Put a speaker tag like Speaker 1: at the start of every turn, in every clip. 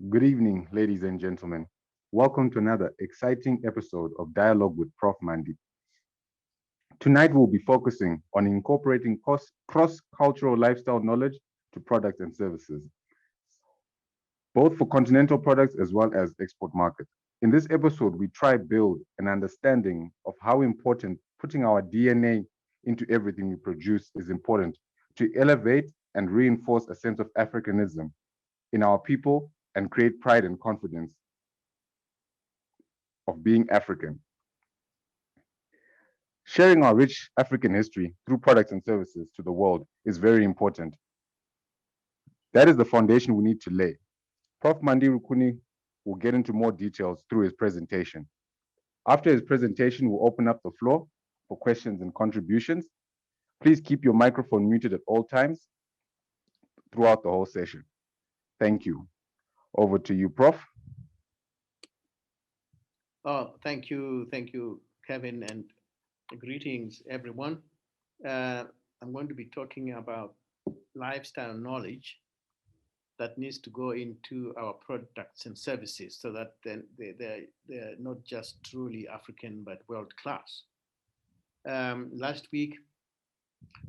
Speaker 1: Good evening, ladies and gentlemen. Welcome to another exciting episode of Dialogue with Prof Mandi. Tonight, we'll be focusing on incorporating cross-cultural lifestyle knowledge to products and services, both for continental products as well as export markets. In this episode, we try build an understanding of how important putting our DNA into everything we produce is important to elevate and reinforce a sense of Africanism in our people and create pride and confidence of being African. Sharing our rich African history through products and services to the world is very important. That is the foundation we need to lay. Prof Mandi Rukuni will get into more details through his presentation. After his presentation, we'll open up the floor for questions and contributions. Please keep your microphone muted at all times throughout the whole session. Thank you. Over to you, Prof.
Speaker 2: Oh, thank you, Kevin, and greetings, everyone. I'm going to be talking about lifestyle knowledge that needs to go into our products and services so that then they're not just truly African, but world class. Last week,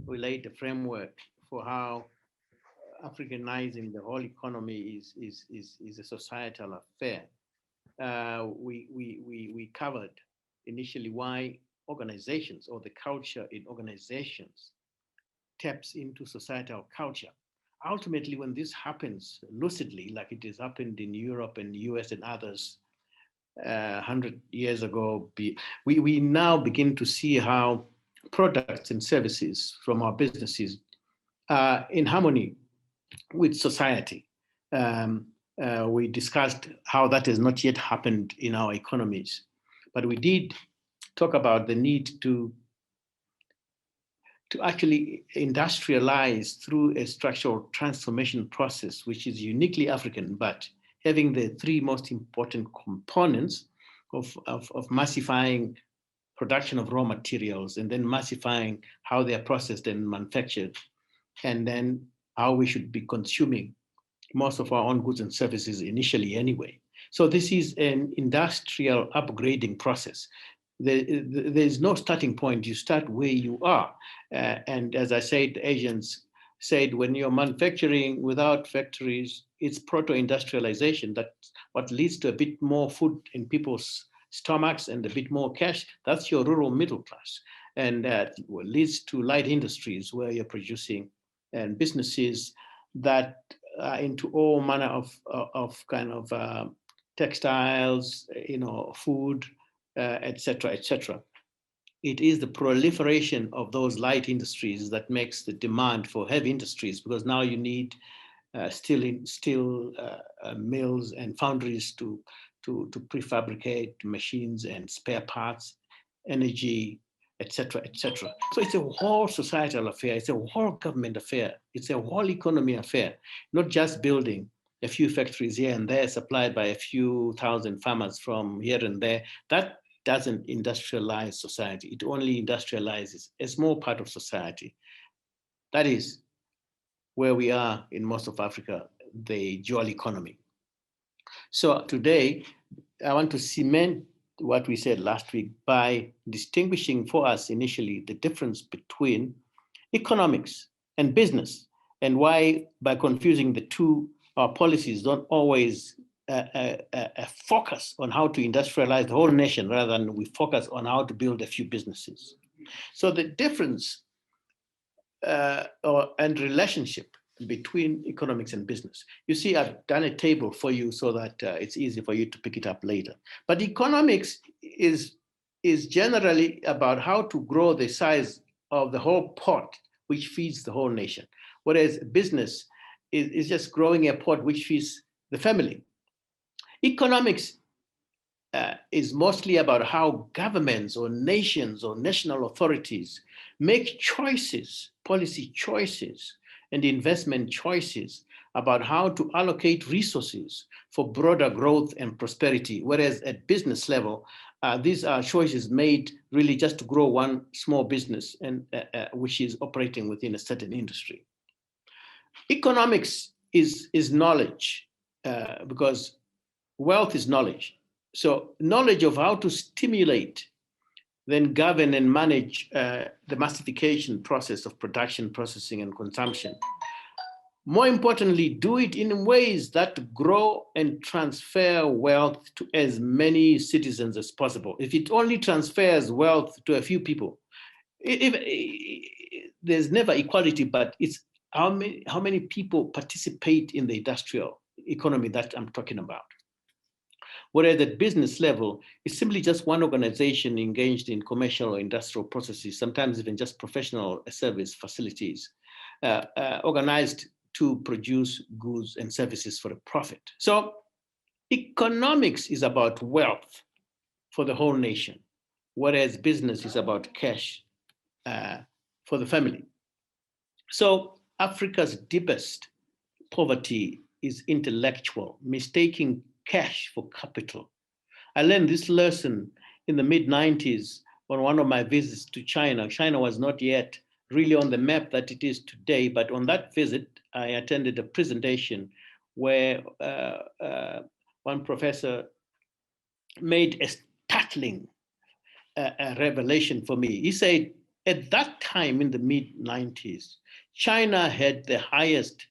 Speaker 2: we laid the framework for how Africanizing the whole economy is a societal affair. We covered initially why organizations or the culture in organizations taps into societal culture. Ultimately, when this happens lucidly, like it has happened in Europe and the US and others 100 years ago, we now begin to see how products and services from our businesses are in harmony with society. We discussed how that has not yet happened in our economies, but we did talk about the need to actually industrialize through a structural transformation process, which is uniquely African, but having the three most important components of massifying production of raw materials and then massifying how they are processed and manufactured, and then how we should be consuming most of our own goods and services initially anyway. So this is an industrial upgrading process. There's no starting point. You start where you are. And as I said, Asians said, when you're manufacturing without factories, it's proto-industrialization. That's what leads to a bit more food in people's stomachs and a bit more cash. That's your rural middle class. And that leads to light industries where you're producing and businesses that are into all manner of kind of textiles, food, etc., etc. It is the proliferation of those light industries that makes the demand for heavy industries, because now you need steel mills and foundries to prefabricate machines and spare parts, energy, etc., etc. So it's a whole societal affair. It's a whole government affair. It's a whole economy affair, not just building a few factories here and there supplied by a few thousand farmers from here and there. That doesn't industrialize society. It only industrializes a small part of society. That is where we are in most of Africa, the dual economy. So today, I want to cement what we said last week by distinguishing for us initially the difference between economics and business, and why by confusing the two, our policies don't always focus on how to industrialize the whole nation rather than we focus on how to build a few businesses. So the difference and relationship between economics and business. You see, I've done a table for you so that it's easy for you to pick it up later. But economics is generally about how to grow the size of the whole pot, which feeds the whole nation. Whereas business is just growing a pot which feeds the family. Economics is mostly about how governments or nations or national authorities make choices, policy choices, and investment choices about how to allocate resources for broader growth and prosperity. Whereas at business level, these are choices made really just to grow one small business and which is operating within a certain industry. Economics is knowledge. because wealth is knowledge. So knowledge of how to stimulate, then govern and manage the massification process of production, processing, and consumption. More importantly, do it in ways that grow and transfer wealth to as many citizens as possible. If it only transfers wealth to a few people, there's never equality, but it's how many people participate in the industrial economy that I'm talking about. Whereas at business level, it's simply just one organization engaged in commercial or industrial processes, sometimes even just professional service facilities, organized to produce goods and services for a profit. So economics is about wealth for the whole nation, whereas business is about cash for the family. So Africa's deepest poverty is intellectual, mistaking cash for capital. I learned this lesson in the mid-90s on one of my visits to China. China was not yet really on the map that it is today, but on that visit, I attended a presentation where one professor made a startling revelation for me. He said, at that time in the mid-90s, China had the highest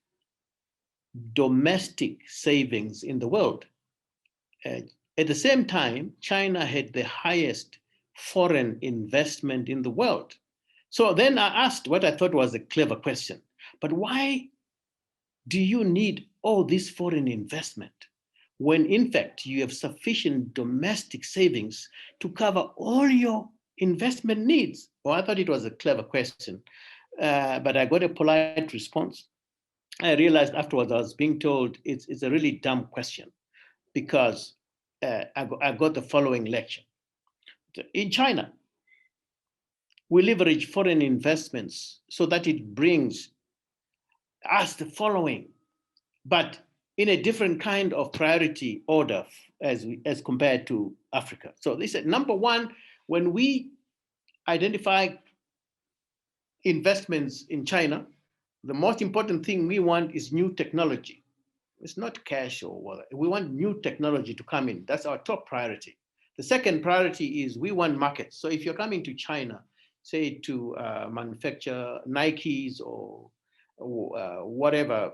Speaker 2: domestic savings in the world. At the same time, China had the highest foreign investment in the world. So then I asked what I thought was a clever question, but why do you need all this foreign investment when in fact you have sufficient domestic savings to cover all your investment needs? Well, I thought it was a clever question, but I got a polite response. I realized afterwards I was being told it's a really dumb question because I got the following lecture. In China, we leverage foreign investments so that it brings us the following, but in a different kind of priority order as compared to Africa. So they said, number one, when we identify investments in China, the most important thing we want is new technology. It's not cash or whatever. We want new technology to come in. That's our top priority. The second priority is we want markets. So if you're coming to China, say to manufacture Nikes or whatever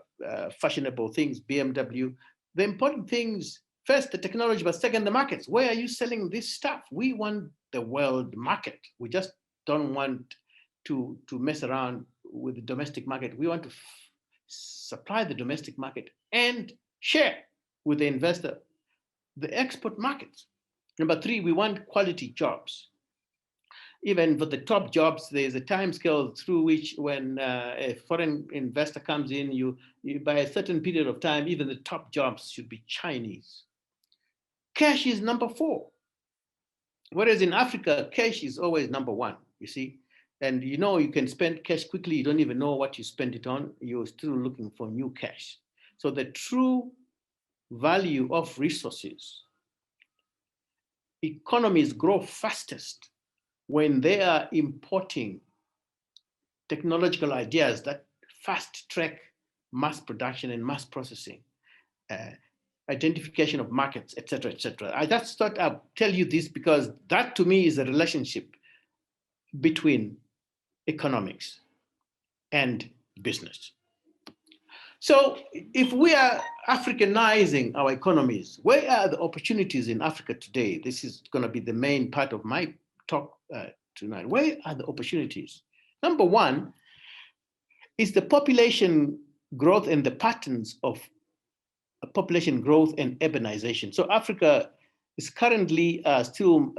Speaker 2: fashionable things, BMW, the important things, first the technology, but second the markets. Where are you selling this stuff? We want the world market. We just don't want to mess around with the domestic market. We want to supply the domestic market and share with the investor the export markets. Number three, we want quality jobs. Even for the top jobs, there's a time scale through which when a foreign investor comes in, you by a certain period of time, even the top jobs should be Chinese. Cash is number four. Whereas in Africa, cash is always number one, you see. And you know, you can spend cash quickly. You don't even know what you spend it on. You're still looking for new cash. So the true value of resources, economies grow fastest when they are importing technological ideas that fast track mass production and mass processing, identification of markets, et cetera, et cetera. I just thought I'd tell you this because that to me is a relationship between economics and business. So if we are Africanizing our economies, where are the opportunities in Africa today? This is going to be the main part of my talk tonight. Where are the opportunities? Number one is the population growth and the patterns of population growth and urbanization. So Africa is currently still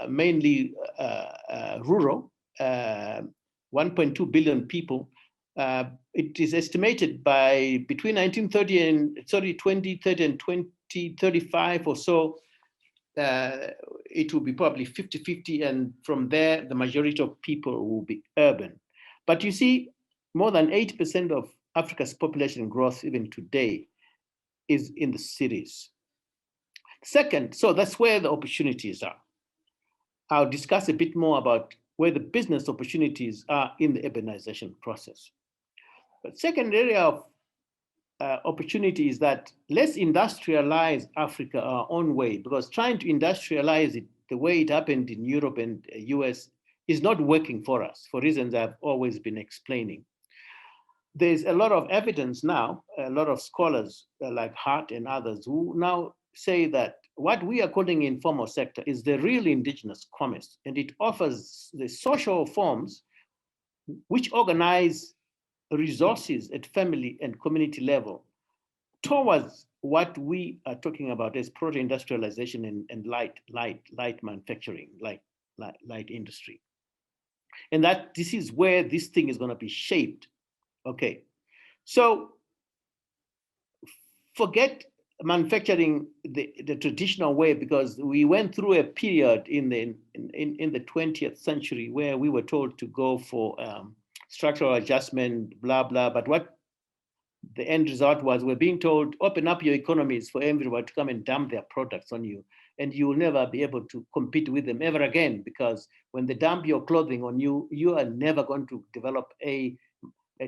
Speaker 2: mainly rural, 1.2 billion people. It is estimated by between 2030 and 2035 or so, it will be probably 50-50, and from there, the majority of people will be urban. But you see, more than 80% of Africa's population growth, even today, is in the cities. Second, so that's where the opportunities are. I'll discuss a bit more about where the business opportunities are in the urbanization process. But second area of opportunity is that let's industrialize Africa our own way, because trying to industrialize it the way it happened in Europe and US is not working for us, for reasons I've always been explaining. There's a lot of evidence now, a lot of scholars like Hart and others who now say that what we are calling informal sector is the real indigenous commerce, and it offers the social forms which organize resources at family and community level towards what we are talking about as proto-industrialization and light manufacturing, light industry. And that this is where this thing is going to be shaped. Okay, so forget manufacturing the traditional way, because we went through a period in the 20th century where we were told to go for structural adjustment, blah, blah. But what the end result was, we're being told, open up your economies for everyone to come and dump their products on you. And you will never be able to compete with them ever again, because when they dump your clothing on you, you are never going to develop a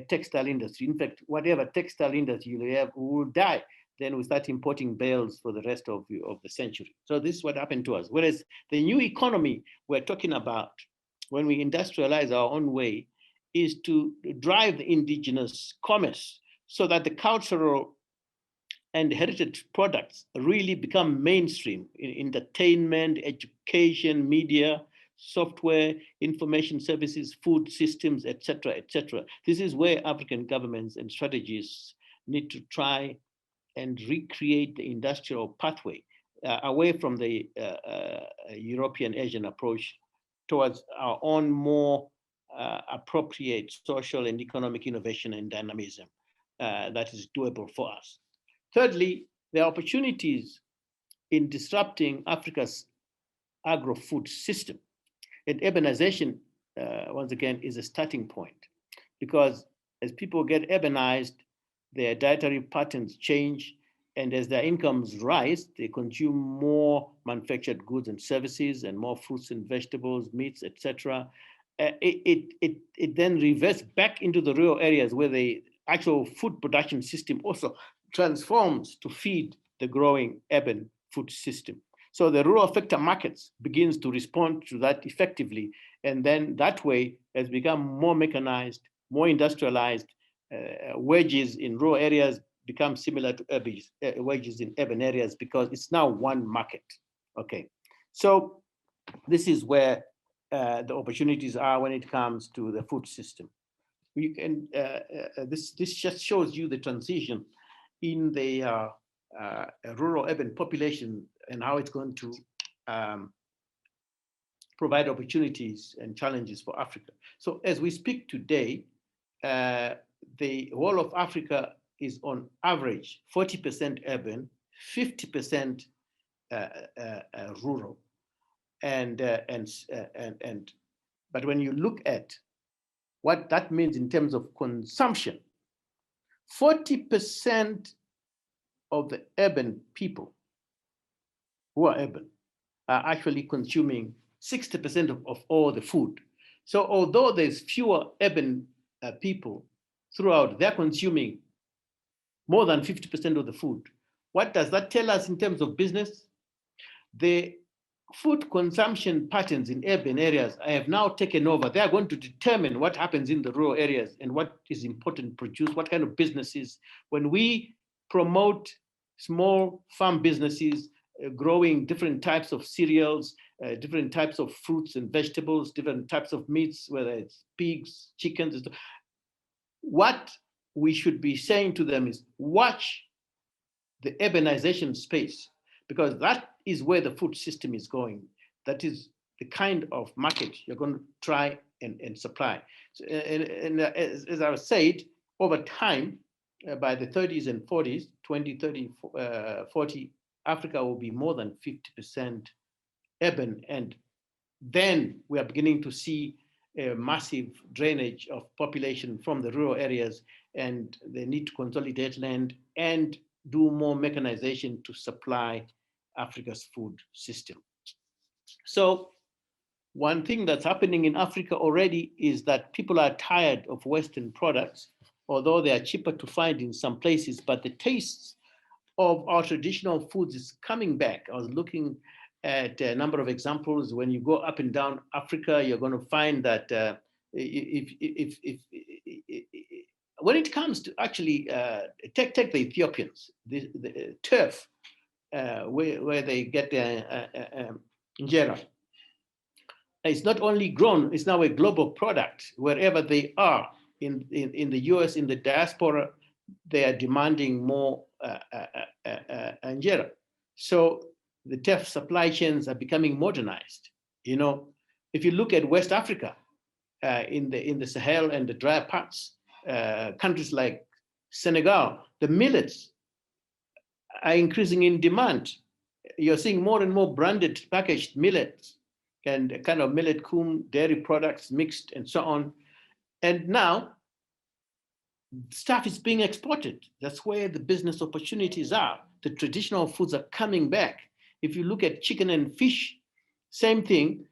Speaker 2: textile industry. In fact, whatever textile industry you have will die. Then we start importing bales for the rest of the century. So this is what happened to us. Whereas the new economy we're talking about when we industrialize our own way is to drive the indigenous commerce so that the cultural and heritage products really become mainstream in entertainment, education, media, software, information services, food systems, et cetera, et cetera. This is where African governments and strategies need to try and recreate the industrial pathway away from the European Asian approach towards our own more appropriate social and economic innovation and dynamism that is doable for us. Thirdly, there are opportunities in disrupting Africa's agro-food system. And urbanization, once again, is a starting point, because as people get urbanized, their dietary patterns change, and as their incomes rise, they consume more manufactured goods and services and more fruits and vegetables, meats, etc. It then reverts back into the rural areas where the actual food production system also transforms to feed the growing urban food system. So the rural factor markets begins to respond to that effectively. And then that way has become more mechanized, more industrialized. Wages in rural areas become similar to wages in urban areas, because it's now one market. Okay, so this is where the opportunities are when it comes to the food system. You can, this just shows you the transition in the rural urban population and how it's going to provide opportunities and challenges for Africa. So as we speak today, the whole of Africa is on average 40% urban, 50% rural, but when you look at what that means in terms of consumption, 40% of the urban people who are urban are actually consuming 60% of all the food. So although there's fewer urban people throughout, they're consuming more than 50% of the food. What does that tell us in terms of business? The food consumption patterns in urban areas have now taken over. They are going to determine what happens in the rural areas and what is important to produce, what kind of businesses. When we promote small farm businesses, growing different types of cereals, different types of fruits and vegetables, different types of meats, whether it's pigs, chickens, what we should be saying to them is watch the urbanization space, because that is where the food system is going. That is the kind of market you're going to try and supply. So, as I said, over time, by the 30s and 40s, 20, 30, 40, Africa will be more than 50% urban. And then we are beginning to see a massive drainage of population from the rural areas, and they need to consolidate land and do more mechanization to supply Africa's food system. So one thing that's happening in Africa already is that people are tired of Western products although they are cheaper to find in some places, but the tastes of our traditional foods is coming back. I was looking at a number of examples. When you go up and down Africa, you're going to find that when it comes to actually take the Ethiopians, the turf, where they get injera. It's not only grown, it's now a global product. Wherever they are in the US, in the diaspora, they are demanding more injera. So the turf supply chains are becoming modernized. You know, if you look at West Africa, in the Sahel and the drier parts, countries like Senegal, the millets are increasing in demand. You're seeing more and more branded packaged millets and kind of millet cum dairy products mixed and so on. And now stuff is being exported. That's where the business opportunities are. The traditional foods are coming back. If you look at chicken and fish, same thing.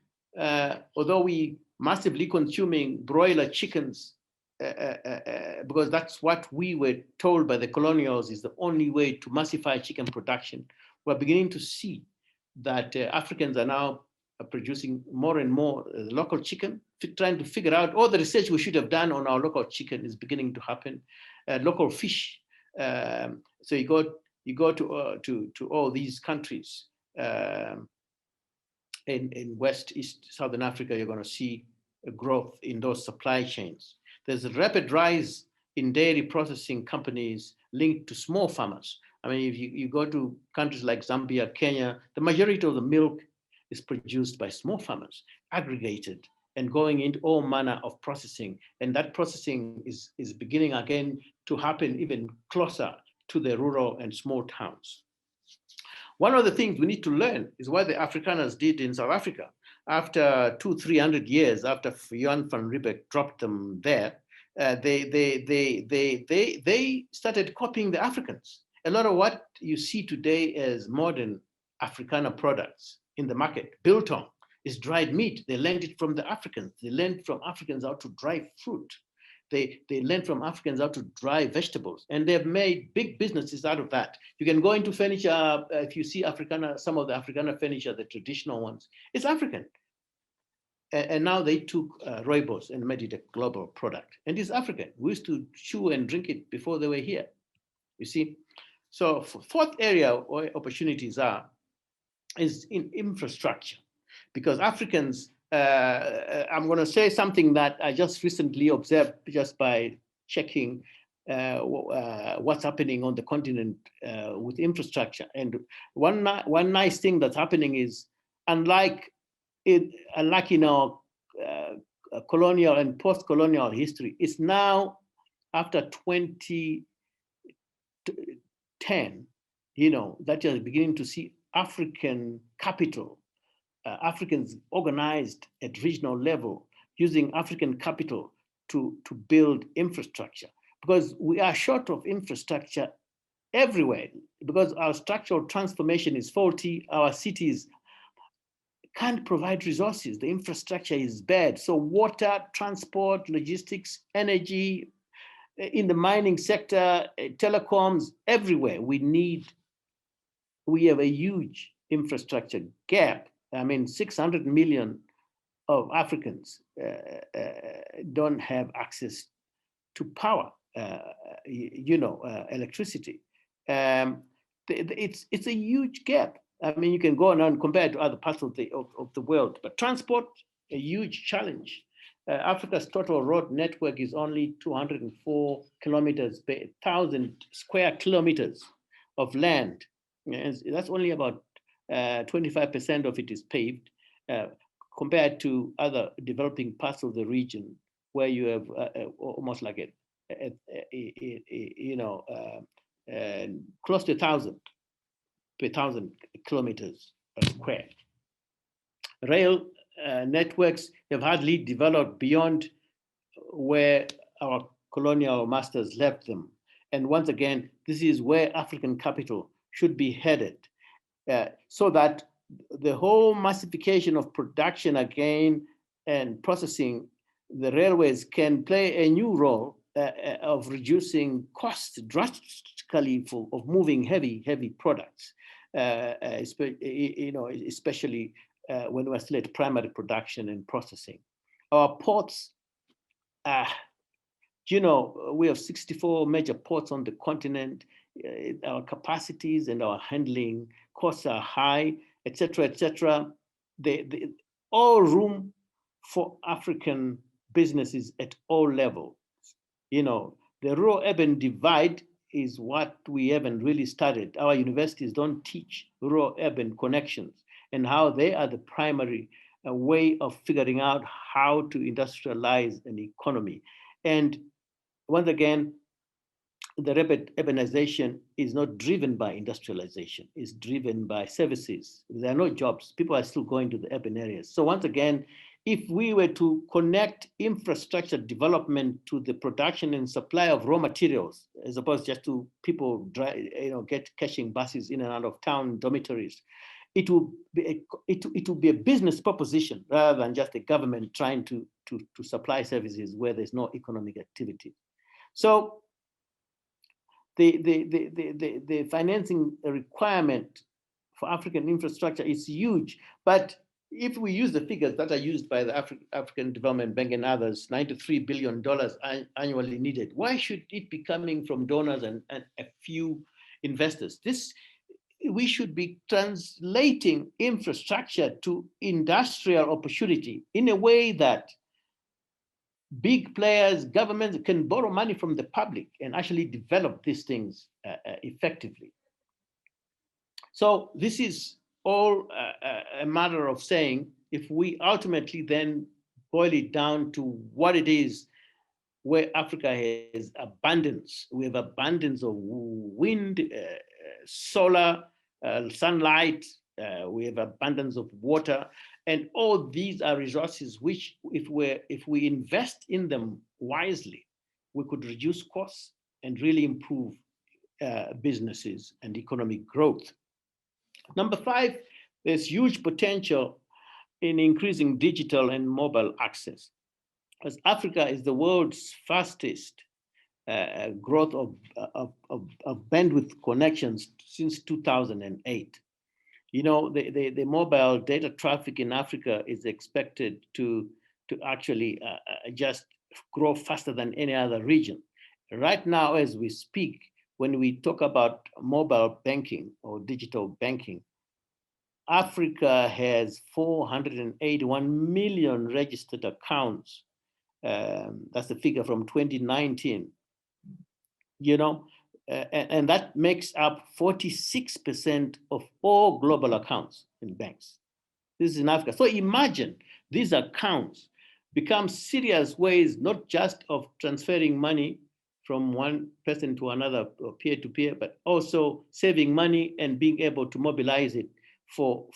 Speaker 2: Although we massively consuming broiler chickens, because that's what we were told by the colonials is the only way to massify chicken production. We're beginning to see that Africans are now producing more and more local chicken, trying to figure out all the research we should have done on our local chicken is beginning to happen. Local fish. So you go to all these countries in West, East, Southern Africa, you're going to see a growth in those supply chains. There's a rapid rise in dairy processing companies linked to small farmers. I mean, if you go to countries like Zambia, Kenya, the majority of the milk is produced by small farmers, aggregated and going into all manner of processing. And that processing is beginning again to happen even closer to the rural and small towns. One of the things we need to learn is what the Afrikaners did in South Africa. After 200-300 years after Johan van Riebeeck dropped them there, they started copying the Africans. A lot of what you see today as modern Afrikaner products in the market, biltong, is dried meat. They learned it from the Africans. They learned from Africans how to dry fruit. They learned from Africans how to dry vegetables, and they've made big businesses out of that. You can go into furniture, if you see Afrikaner, some of the Afrikaner furniture, the traditional ones, it's African. And now they took rooibos and made it a global product, and it's African. We used to chew and drink it before they were here, you see. So fourth area where opportunities are is in infrastructure, because Africans, I'm going to say something that I just recently observed just by checking what's happening on the continent with infrastructure. And one nice thing that's happening is, unlike in our colonial and post-colonial history, it's now after 2010, you know, that you're beginning to see African capital, Africans organized at regional level, using African capital to build infrastructure, because we are short of infrastructure everywhere, because our structural transformation is faulty. Our cities can't provide resources. The infrastructure is bad. So water, transport, logistics, energy, in the mining sector, telecoms, everywhere, we have a huge infrastructure gap. I mean, 600 million of Africans don't have access to power, electricity. It's a huge gap. I mean, you can go on and compare it to other parts of the world, but transport, a huge challenge. Africa's total road network is only 204 kilometers per 1,000 square kilometers of land. And that's only about 25% of it is paved, compared to other developing parts of the region where you have almost like close to 1,000 per 1,000 kilometers square. Rail networks have hardly developed beyond where our colonial masters left them. And once again, this is where African capital should be headed, so that the whole massification of production again and processing, the railways can play a new role of reducing costs drastically of moving heavy products, especially when we're still at primary production and processing. Our ports, we have 64 major ports on the continent. Our capacities and our handling costs are high, etc., etc. All room for African businesses at all levels. The rural-urban divide is what we haven't really studied. Our universities don't teach rural-urban connections and how they are the primary way of figuring out how to industrialize an economy. And once again, the rapid urbanization is not driven by industrialization, it's driven by services. There are no jobs. People are still going to the urban areas. So once again, if we were to connect infrastructure development to the production and supply of raw materials, as opposed just to people catching buses in and out of town dormitories, it will be a business proposition rather than just a government trying to supply services where there's no economic activity. So the financing requirement for African infrastructure is huge. But if we use the figures that are used by the African Development Bank and others, $93 billion annually needed, why should it be coming from donors and a few investors? We should be translating infrastructure to industrial opportunity in a way that big players, governments can borrow money from the public and actually develop these things effectively. So this is all a matter of saying, if we ultimately then boil it down to what it is where Africa has abundance, we have abundance of wind, solar, sunlight, we have abundance of water, and all these are resources which, if we invest in them wisely, we could reduce costs and really improve businesses and economic growth. Number 5, there's huge potential in increasing digital and mobile access, as Africa is the world's fastest growth of bandwidth connections since 2008. The mobile data traffic in Africa is expected to actually just grow faster than any other region. Right now, as we speak, when we talk about mobile banking or digital banking, Africa has 481 million registered accounts. That's the figure from 2019. And that makes up 46% of all global accounts in banks. This is in Africa. So imagine these accounts become serious ways, not just of transferring money from one person to another, or peer-to-peer, but also saving money and being able to mobilize it for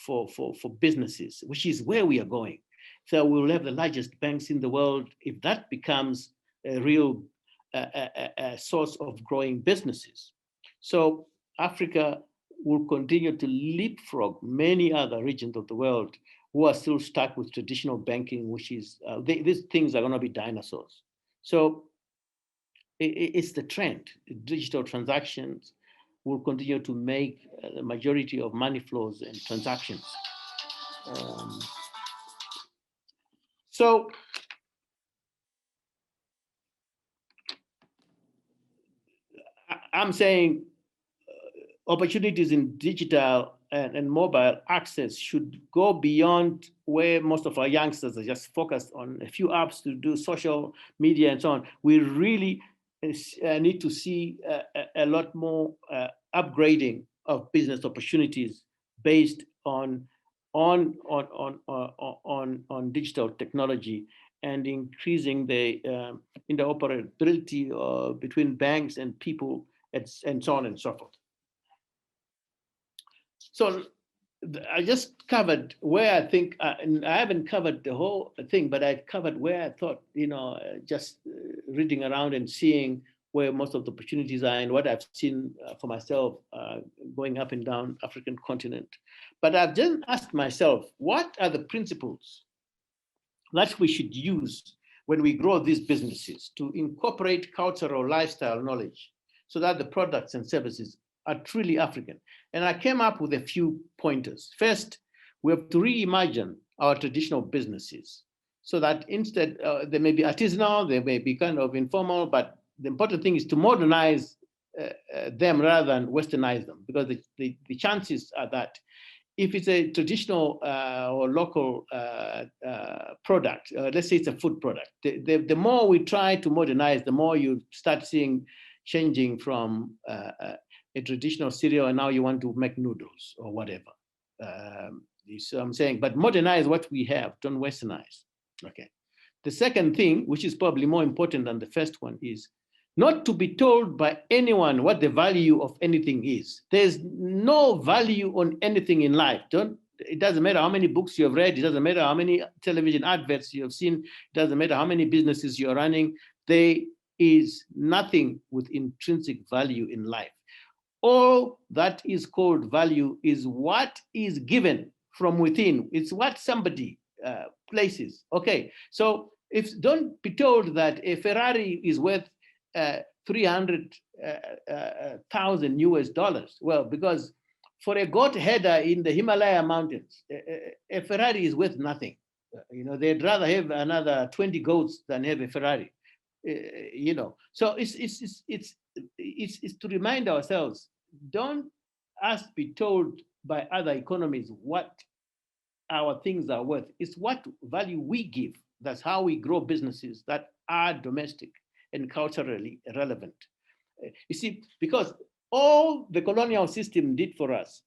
Speaker 2: businesses, which is where we are going. So we'll have the largest banks in the world if that becomes a real a source of growing businesses. So Africa will continue to leapfrog many other regions of the world who are still stuck with traditional banking, which is, these things are gonna be dinosaurs. So it's the trend. Digital transactions will continue to make the majority of money flows and transactions. So I'm saying opportunities in digital and mobile access should go beyond where most of our youngsters are just focused on a few apps to do social media and so on. We really need to see a lot more upgrading of business opportunities based on digital technology and increasing the interoperability between banks and people and so on and so forth. So I just covered where I think, and I haven't covered the whole thing, but I covered where I thought, just reading around and seeing where most of the opportunities are and what I've seen for myself going up and down African continent. But I've just asked myself, what are the principles that we should use when we grow these businesses, to incorporate cultural lifestyle knowledge so that the products and services are truly African. And I came up with a few pointers. First, we have to reimagine our traditional businesses so that instead they may be artisanal, they may be kind of informal, but the important thing is to modernize them rather than westernize them, because the chances are that if it's a traditional or local product, let's say it's a food product, the more we try to modernize, the more you start seeing changing from a traditional cereal and now you want to make noodles or whatever. So I'm saying, but modernize what we have, don't westernize. Okay. The second thing, which is probably more important than the first one, is not to be told by anyone what the value of anything is. There's no value on anything in life. It doesn't matter how many books you have read. It doesn't matter how many television adverts you have seen. It doesn't matter how many businesses you're running. There is nothing with intrinsic value in life. All that is called value is what is given from within. It's what somebody places. Okay, so don't be told that a Ferrari is worth 300,000 US dollars. Well, because for a goat header in the Himalaya mountains, a Ferrari is worth nothing. You know, they'd rather have another 20 goats than have a Ferrari. You know, so it's to remind ourselves, don't us be told by other economies what our things are worth. It's what value we give. That's how we grow businesses that are domestic and culturally relevant. You see, because all the colonial system did for us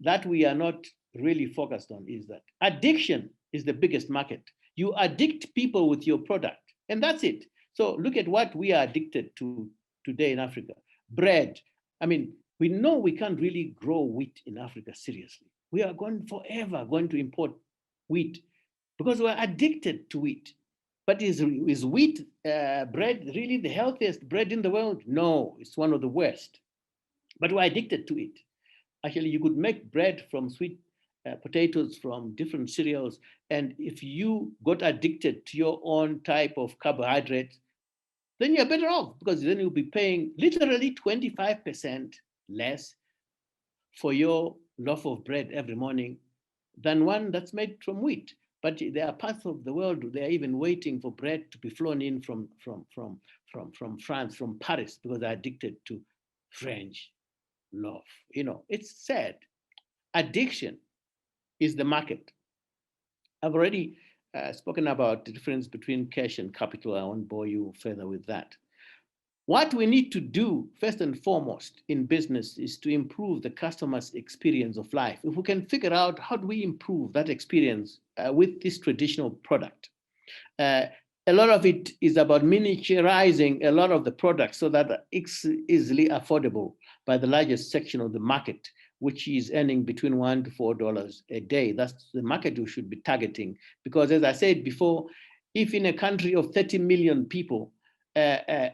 Speaker 2: that we are not really focused on is that addiction is the biggest market. You addict people with your product, and that's it. So look at what we are addicted to today in Africa. Bread. I mean, we know we can't really grow wheat in Africa seriously. We are forever going to import wheat because we're addicted to wheat. But is wheat bread really the healthiest bread in the world? No, it's one of the worst. But we're addicted to it. Actually, you could make bread from sweet potatoes, from different cereals. And if you got addicted to your own type of carbohydrate, then you're better off, because then you'll be paying literally 25% less for your loaf of bread every morning than one that's made from wheat. But there are parts of the world, they're even waiting for bread to be flown in from France, from Paris, because they're addicted to French loaf. You know, it's sad. Addiction is the market. I've already spoken about the difference between cash and capital. I won't bore you further with that. What we need to do first and foremost in business is to improve the customer's experience of life. If we can figure out how do we improve that experience with this traditional product. A lot of it is about miniaturizing a lot of the products so that it's easily affordable by the largest section of the market, which is earning between $1 to $4 a day. That's the market we should be targeting. Because as I said before, if in a country of 30 million people,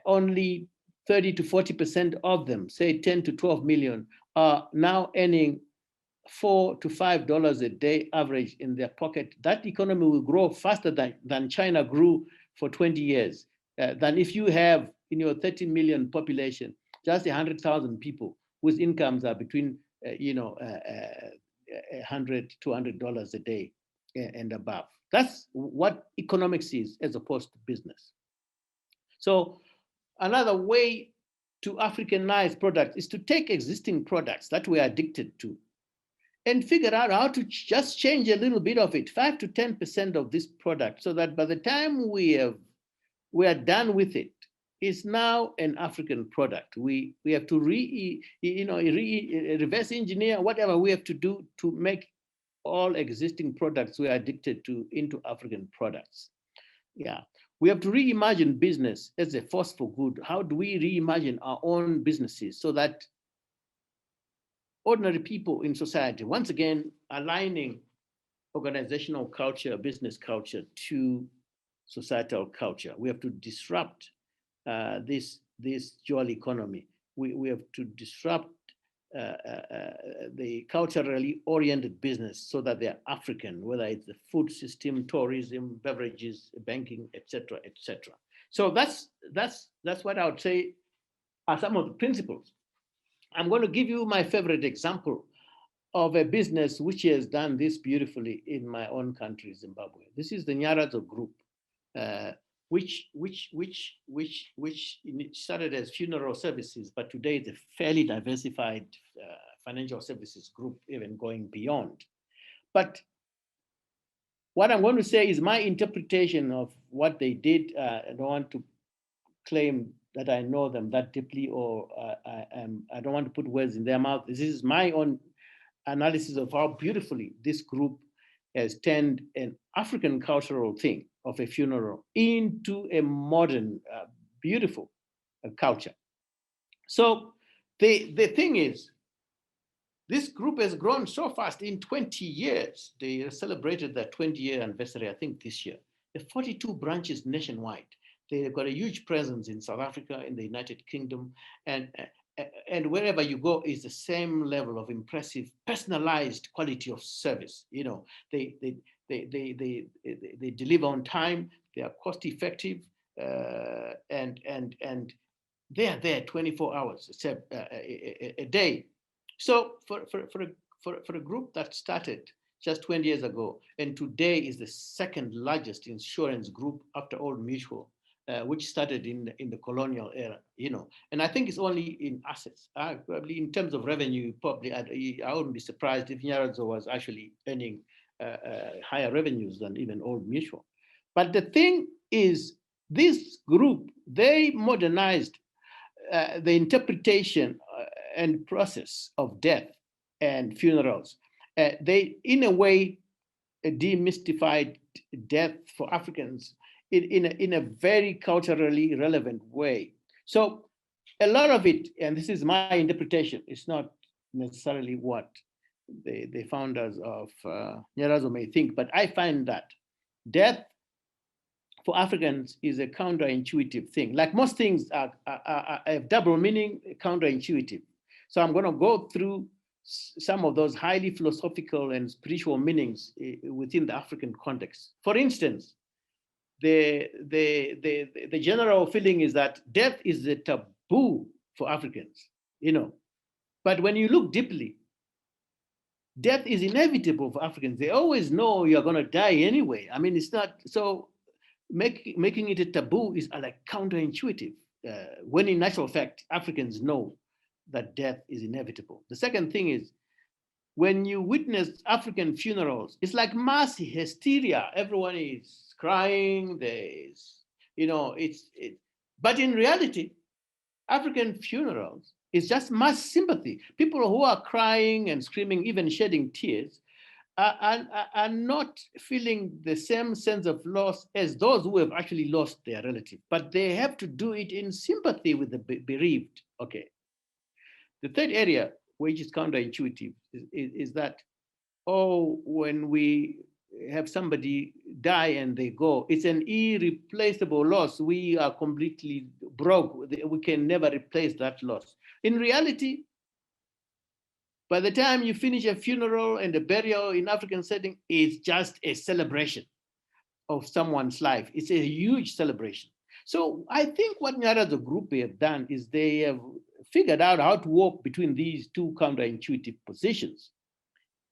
Speaker 2: only 30 to 40% of them, say 10 to 12 million, are now earning $4 to $5 a day average in their pocket, that economy will grow faster than China grew for 20 years. Than if you have in your 30 million population, just 100,000 people whose incomes are between $100 to $200 a day and above. That's what economics is as opposed to business. So another way to Africanize products is to take existing products that we're addicted to and figure out how to just change a little bit of it, 5 to 10% of this product, so that by the time we are done with it, it's now an African product. We have to reverse engineer whatever we have to do to make all existing products we're addicted to into African products. Yeah. We have to reimagine business as a force for good. How do we reimagine our own businesses so that ordinary people in society, once again, aligning organizational culture, business culture to societal culture? We have to disrupt this dual economy. We have to disrupt the culturally oriented business so that they're African, whether it's the food system, tourism, beverages, banking, etc., etc. So that's what I would say are some of the principles. I'm going to give you my favorite example of a business which has done this beautifully in my own country, Zimbabwe. This is the NYARADZO group, which started as funeral services, but today it's a fairly diversified financial services group, even going beyond. But what I'm going to say is my interpretation of what they did. I don't want to claim that I know them that deeply, or I don't want to put words in their mouth. This is my own analysis of how beautifully this group has turned an African cultural thing of a funeral into a modern, beautiful culture. So the thing is, this group has grown so fast in 20 years. They celebrated their 20-year anniversary, I think, this year. There are 42 branches nationwide. They've got a huge presence in South Africa, in the United Kingdom, and wherever you go is the same level of impressive, personalized quality of service. You know, they deliver on time. They are cost effective, and they are there 24 hours a day. So for a group that started just 20 years ago, and today is the second largest insurance group after Old Mutual, which started in the colonial era, you know, and I think it's only in assets. Probably in terms of revenue, probably I wouldn't be surprised if NYARADZO was actually earning higher revenues than even Old Mutual. But the thing is, this group, they modernized the interpretation and process of death and funerals. They, in a way, demystified death for Africans in a very culturally relevant way. So a lot of it, and this is my interpretation, it's not necessarily what the founders of NYARADZO may think, but I find that death for Africans is a counterintuitive thing. Like most things are double meaning, counterintuitive. So I'm going to go through some of those highly philosophical and spiritual meanings within the African context. For instance, the general feeling is that death is a taboo for Africans, you know. But when you look deeply, death is inevitable for Africans. They always know you're going to die anyway. I mean, it's not so. Making it a taboo is like counterintuitive, when in actual fact, Africans know that death is inevitable. The second thing is, when you witness African funerals, it's like mass hysteria. Everyone is crying, there's, you know, but in reality, African funerals is just mass sympathy. People who are crying and screaming, even shedding tears, are not feeling the same sense of loss as those who have actually lost their relative, but they have to do it in sympathy with the bereaved. Okay. The third area, which is counterintuitive, is that, when we have somebody die and they go, it's an irreplaceable loss. We are completely broke. We can never replace that loss. In reality, by the time you finish a funeral and a burial in African setting, it's just a celebration of someone's life. It's a huge celebration. So I think what NYARADZO group have done is they have figured out how to walk between these two counterintuitive positions.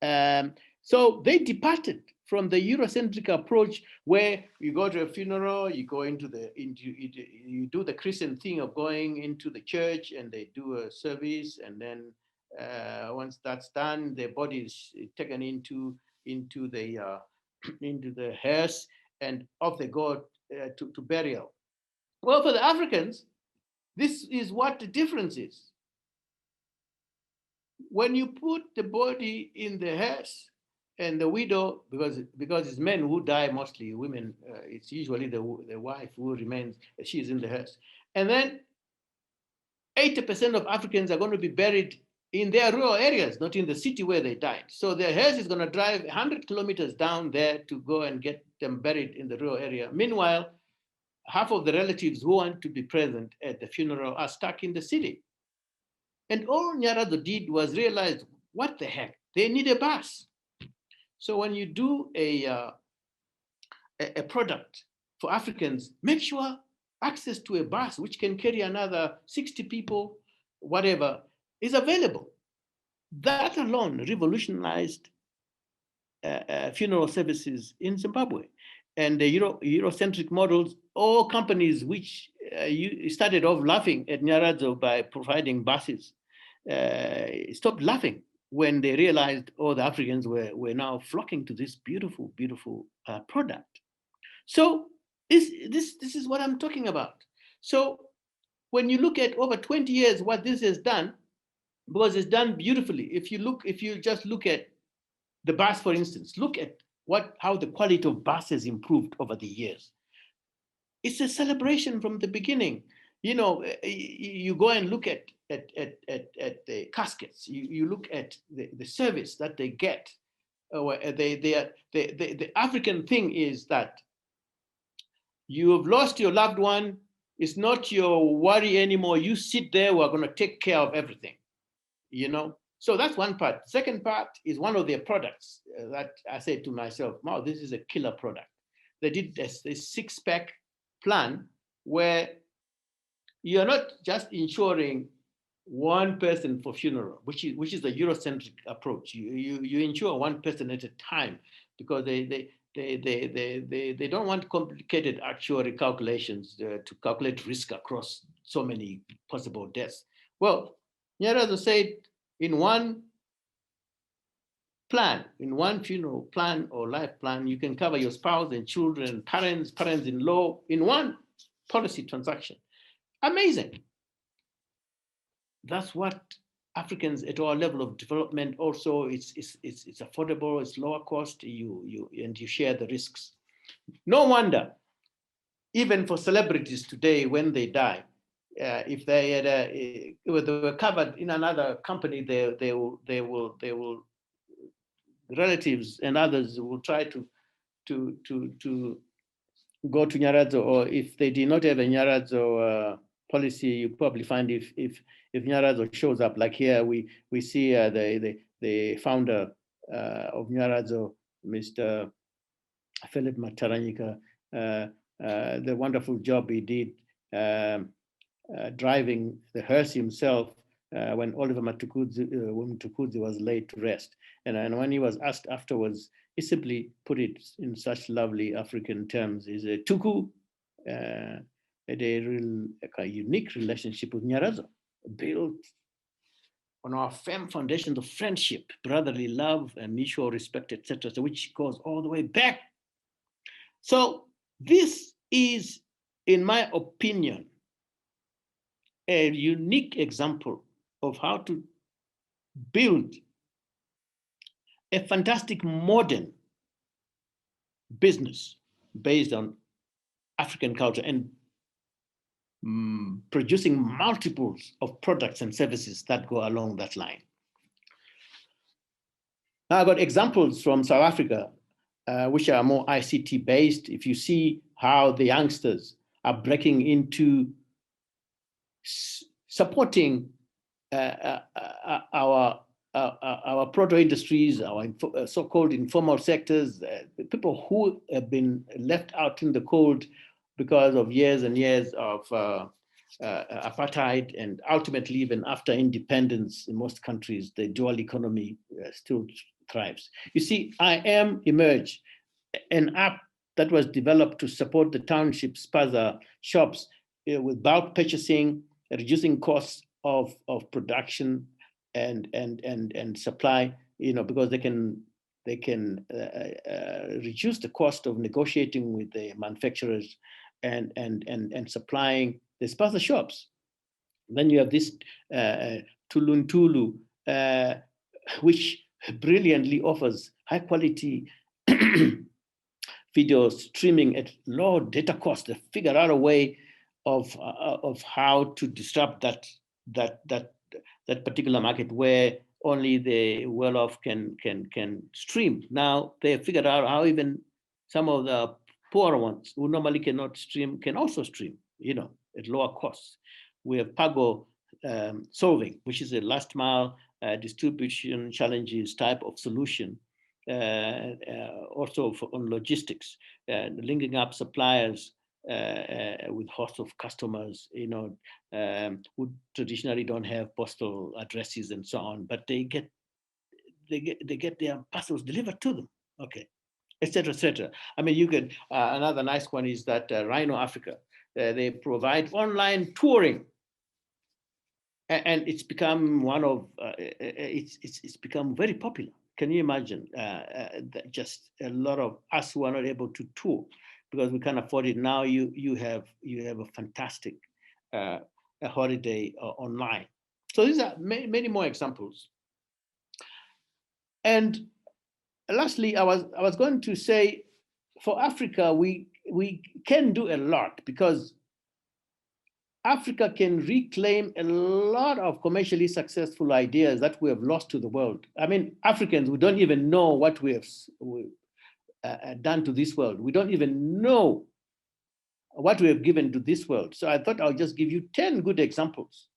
Speaker 2: So they departed from the Eurocentric approach, where you go to a funeral, you go you do the Christian thing of going into the church and they do a service, and then once that's done, their body is taken into the into the hearse, and off they go to burial. Well, for the Africans, this is what the difference is. When you put the body in the hearse, and the widow, because it's men who die mostly, women, it's usually the wife who remains, she's in the hearse. And then 80% of Africans are going to be buried in their rural areas, not in the city where they died. So their hearse is going to drive 100 kilometers down there to go and get them buried in the rural area. Meanwhile, half of the relatives who want to be present at the funeral are stuck in the city. And all NYARADZO did was realize, what the heck, they need a bus. So when you do a product for Africans, make sure access to a bus which can carry another 60 people, whatever, is available. That alone revolutionized funeral services in Zimbabwe. And the Eurocentric models, all companies which you started off laughing at NYARADZO by providing buses, stopped laughing when they realized all the Africans were now flocking to this beautiful, beautiful product. So this is what I'm talking about. So when you look at over 20 years, what this has done, because it's done beautifully. If you just look at the bus, for instance, look at how the quality of bus has improved over the years. It's a celebration from the beginning. You go and look at the caskets. You look at the service that they get. The African thing is that you have lost your loved one. It's not your worry anymore. You sit there. We're going to take care of everything. So that's one part. Second part is one of their products that I said to myself, wow, this is a killer product. They did this 6-pack plan where you're not just insuring one person for funeral, which is the Eurocentric approach. You insure one person at a time because they don't want complicated actuary calculations to calculate risk across so many possible deaths. Well, NYARADZO said in one plan, in one funeral plan or life plan, you can cover your spouse and children, parents-in-law in one policy transaction. Amazing. That's what Africans at our level of development also, it's affordable, it's lower cost, and you share the risks. No wonder, even for celebrities today, when they die, if they had they were covered in another company, they will relatives and others will try to go to NYARADZO, or if they did not have a NYARADZO policy, you probably find if NYARADZO shows up, like here we see the founder of NYARADZO, Mr. Philip Mataranyika, the wonderful job he did driving the hearse himself when Oliver Mtukudzi was laid to rest. And when he was asked afterwards, he simply put it in such lovely African terms. He's a tuku, had a unique relationship with NYARADZO, built on our firm foundations of friendship, brotherly love, and mutual respect, etc., so which goes all the way back. So this is, in my opinion, a unique example of how to build a fantastic modern business based on African culture and producing multiples of products and services that go along that line. Now I've got examples from South Africa, which are more ICT based. If you see how the youngsters are breaking into supporting our proto industries, our so-called informal sectors, people who have been left out in the cold because of years and years of apartheid, and ultimately even after independence in most countries, the dual economy still thrives. You see, I Am Emerge, an app that was developed to support the township spaza shops with bulk purchasing, reducing costs of production and supply, because they can reduce the cost of negotiating with the manufacturers and supplying the spaza shops. Then you have this Tuluntulu, which brilliantly offers high quality video streaming at low data cost. They figure out a way of how to disrupt that particular market where only the well-off can stream. Now they have figured out how even some of the poorer ones who normally cannot stream can also stream, at lower costs. We have Pago solving, which is a last mile distribution challenges type of solution. Also on logistics, linking up suppliers with hosts of customers, who traditionally don't have postal addresses and so on, but they get their parcels delivered to them. Okay, etc., etc. I mean, you could another nice one is that Rhino Africa, they provide online touring, and it's become one of it's become very popular. Can you imagine that just a lot of us who are not able to tour because we can't afford it now? You have a fantastic a holiday online. So these are many more examples. And lastly, I was going to say, for Africa, we can do a lot because Africa can reclaim a lot of commercially successful ideas that we have lost to the world. I mean, Africans, we don't even know what we have done to this world. We don't even know what we have given to this world. So I thought I'll just give you 10 good examples,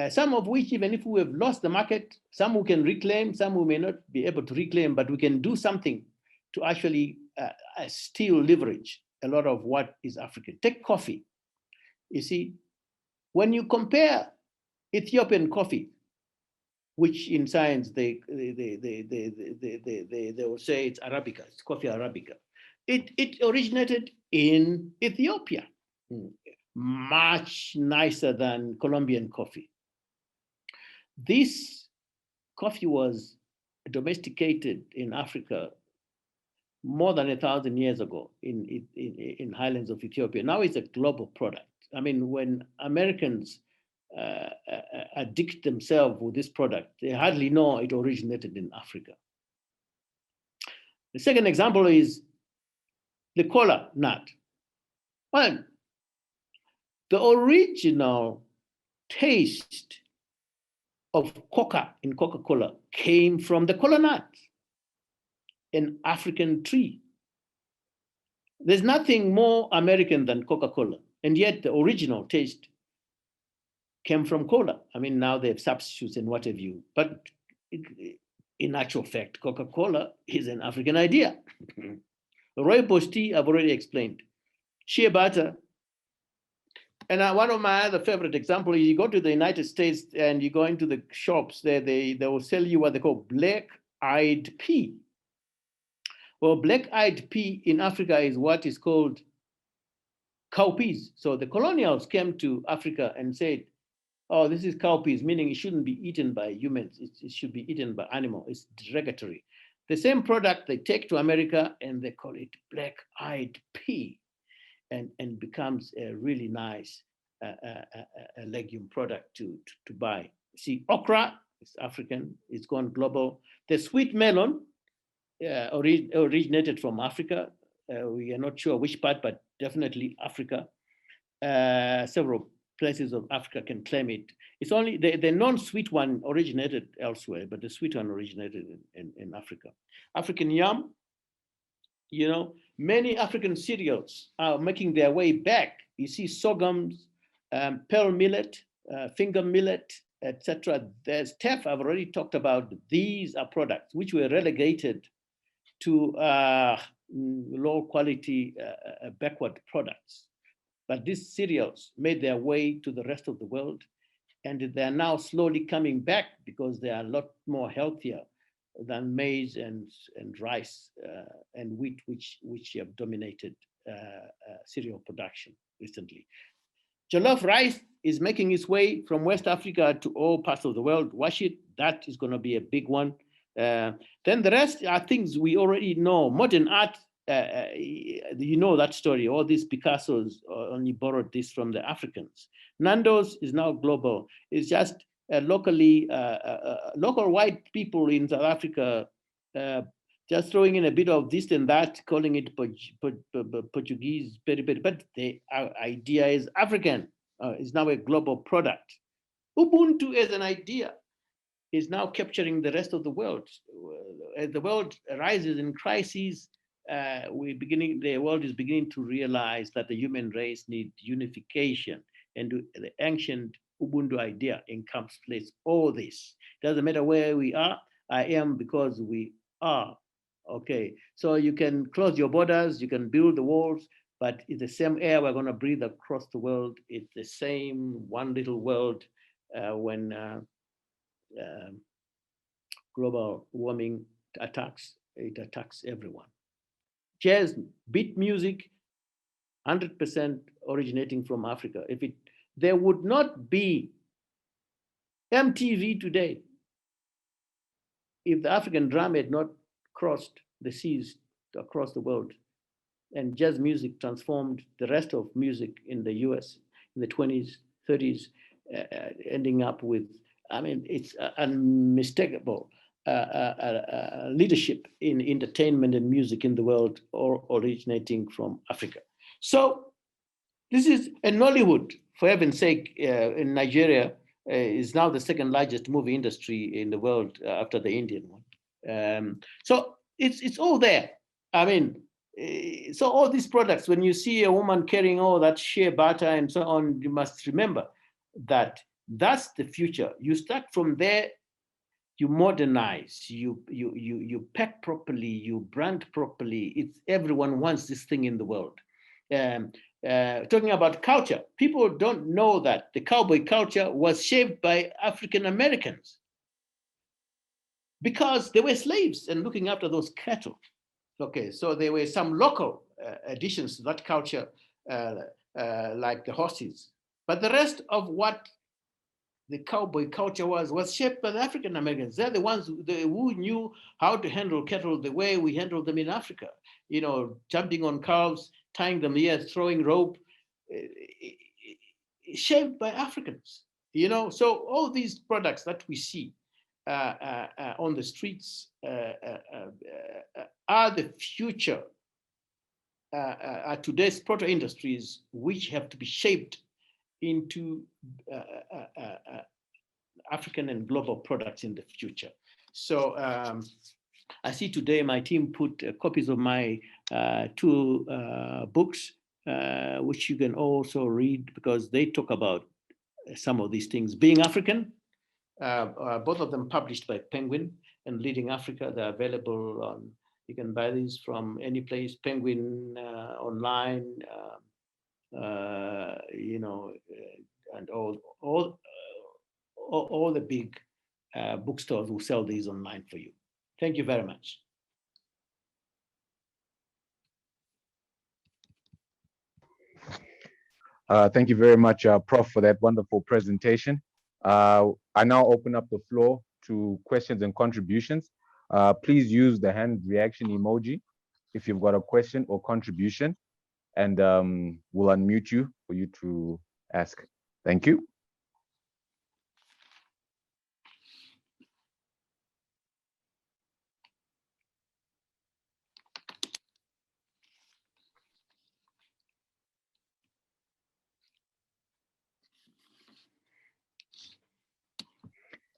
Speaker 2: some of which, even if we have lost the market, some we can reclaim, some we may not be able to reclaim, but we can do something to actually still leverage a lot of what is African. Take coffee. You see, when you compare Ethiopian coffee, which in science they will say it's Arabica, it's coffee Arabica. It originated in Ethiopia, much nicer than Colombian coffee. This coffee was domesticated in Africa more than 1,000 years ago in highlands of Ethiopia. Now it's a global product. I mean, when Americans addict themselves with this product, they hardly know it originated in Africa. The second example is the cola nut. Well, the original taste of coca in Coca-Cola came from the cola nut, an African tree. There's nothing more American than Coca-Cola, and yet the original taste came from cola. I mean, now they have substitutes and what have you, but in actual fact, Coca-Cola is an African idea. Rooibos tea, I've already explained. Shea butter. And one of my other favorite examples is you go to the United States and you go into the shops there, they will sell you what they call black-eyed pea. Well, black-eyed pea in Africa is what is called cowpeas. So the colonials came to Africa and said, oh, this is cowpeas, meaning it shouldn't be eaten by humans. It should be eaten by animals. It's derogatory. The same product they take to America and they call it black-eyed pea, and becomes a really nice a legume product to buy. See, okra is African, it's gone global. The sweet melon originated from Africa. We are not sure which part, but definitely Africa. Several places of Africa can claim it. It's only the non-sweet one originated elsewhere, but the sweet one originated in Africa. African yam, you know, many African cereals are making their way back. You see sorghums, pearl millet, finger millet, etc. There's teff, I've already talked about. These are products which were relegated to low quality, backward products. But these cereals made their way to the rest of the world, and they're now slowly coming back because they are a lot more healthier than maize and rice and wheat, which have dominated cereal production recently. Jollof rice is making its way from West Africa to all parts of the world. Wash it, that is going to be a big one. Then the rest are things we already know. Modern art, you know that story. All these Picassos only borrowed this from the Africans. Nando's is now global. It's just locally, local white people in South Africa just throwing in a bit of this and that, calling it Portuguese, but the idea is African. It's now a global product. Ubuntu as an idea is now capturing the rest of the world. As the world arises in crises, the world is beginning to realize that the human race needs unification, and the ancient Ubuntu idea encapsulates all this. Doesn't matter where we are, I am because we are. Okay, so you can close your borders, you can build the walls, but it's the same air we're going to breathe across the world. It's the same one little world when global warming attacks, it attacks everyone. Jazz, beat music, 100% originating from Africa. There would not be MTV today if the African drum had not crossed the seas across the world, and jazz music transformed the rest of music in the US in the 20s, 30s, ending up with, I mean, it's unmistakable leadership in entertainment and music in the world, or originating from Africa. So this is, and Nollywood, for heaven's sake, in Nigeria, is now the second largest movie industry in the world after the Indian one. So it's all there. I mean, so all these products, when you see a woman carrying all that shea butter and so on, you must remember that that's the future. You start from there, you modernize, you pack properly, you brand properly. It's everyone wants this thing in the world. Talking about culture, people don't know that the cowboy culture was shaped by African Americans because they were slaves and looking after those cattle. Okay, so there were some local additions to that culture, like the horses. But the rest of what the cowboy culture was shaped by the African Americans. They're the ones who knew how to handle cattle the way we handle them in Africa. You know, jumping on cows, tying them here, throwing rope, shaped by Africans. You know, so all these products that we see on the streets are the future, today's proto industries, which have to be shaped into African and global products in the future. So I see today my team put copies of my two books, which you can also read because they talk about some of these things. Being African, both of them published by Penguin and Leading Africa. They're available on, you can buy these from any place, Penguin online, you know, and all the big bookstores will sell these online for you. Thank you very much.
Speaker 1: Thank you very much, Prof, for that wonderful presentation. I now open up the floor to questions and contributions. Please use the hand reaction emoji if you've got a question or contribution, and we'll unmute you for you to ask. Thank you.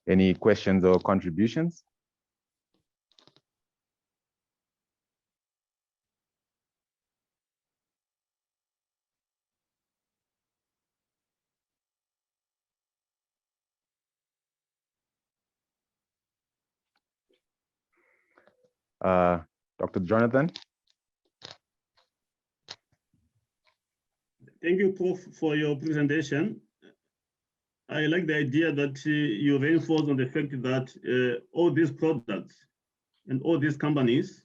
Speaker 1: Any questions or contributions? Dr. Jonathan?
Speaker 3: Thank you, Prof, for your presentation. I like the idea that you reinforce on the fact that all these products and all these companies,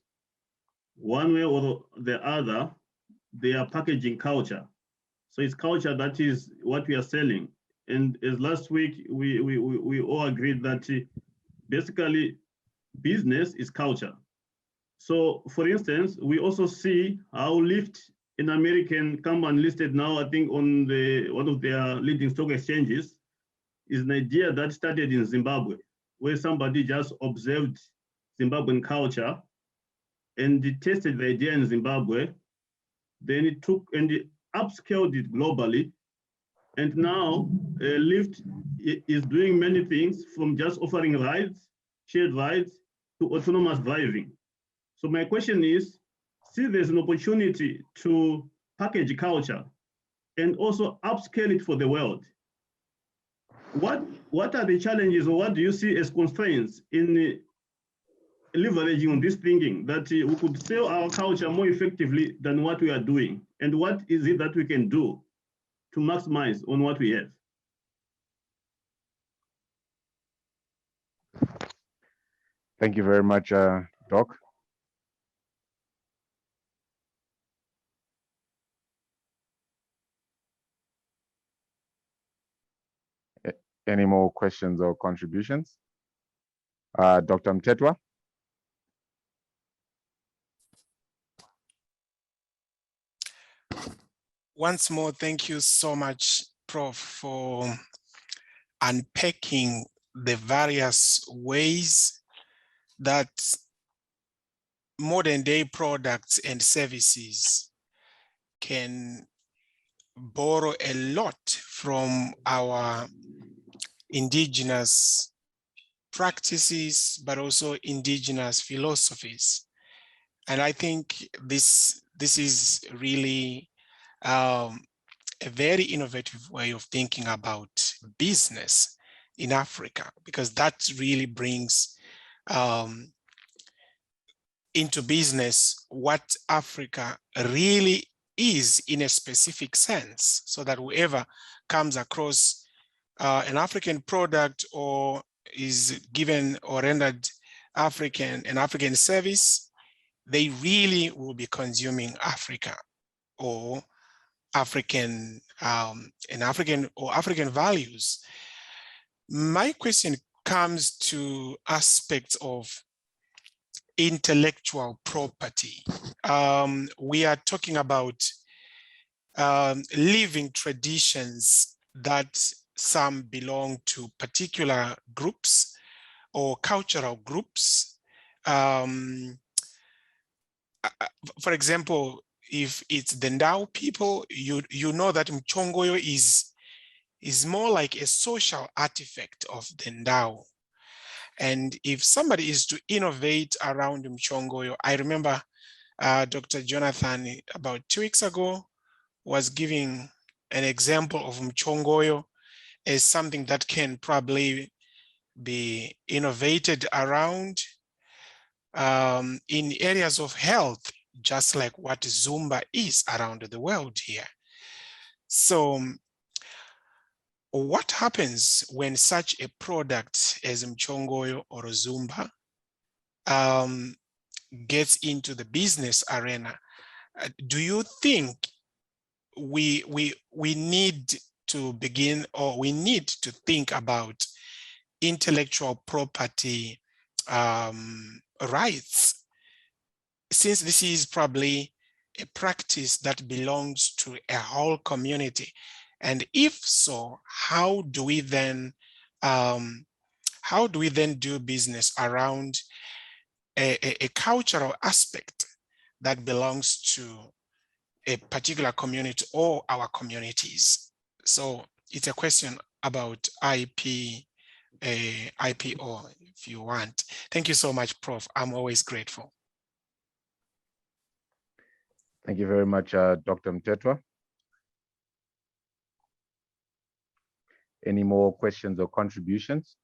Speaker 3: one way or the other, they are packaging culture. So it's culture that is what we are selling. And as last week, we all agreed that basically business is culture. So for instance, we also see how LIFT, an American company listed now, I think on one of their leading stock exchanges, is an idea that started in Zimbabwe, where somebody just observed Zimbabwean culture and they tested the idea in Zimbabwe. Then it took and it upscaled it globally. And now LIFT is doing many things, from just offering rides, shared rides, to autonomous driving. So my question is, see there's an opportunity to package culture and also upscale it for the world. what are the challenges, or what do you see as constraints in leveraging on this thinking that we could sell our culture more effectively than what we are doing? And what is it that we can do to maximize on what we have?
Speaker 1: Thank you very much, Doc. Any more questions or contributions? Dr. Mtetwa?
Speaker 4: Once more, thank you so much, Prof, for unpacking the various ways that modern day products and services can borrow a lot from our indigenous practices, but also indigenous philosophies. And I think this is really a very innovative way of thinking about business in Africa, because that really brings into business what Africa really is in a specific sense, so that whoever comes across an African product or is given or rendered an African service, they really will be consuming Africa or African African values. My question comes to aspects of intellectual property. We are talking about living traditions that some belong to particular groups or cultural groups. For example, if it's the Ndau people, you know that Mchongoyo is more like a social artifact of the Ndau. And if somebody is to innovate around Mchongoyo, I remember Dr. Jonathan about 2 weeks ago was giving an example of Mchongoyo as something that can probably be innovated around in areas of health, just like what Zumba is around the world here. So what happens when such a product as Mchongoyo or Zumba gets into the business arena? Do you think we need to begin, or we need to think about intellectual property rights, since this is probably a practice that belongs to a whole community? And if so, how do we then do business around a cultural aspect that belongs to a particular community or our communities? So it's a question about IPO, if you want. Thank you so much, Prof. I'm always grateful.
Speaker 1: Thank you very much, Dr. Mtetwa. Any more questions or contributions?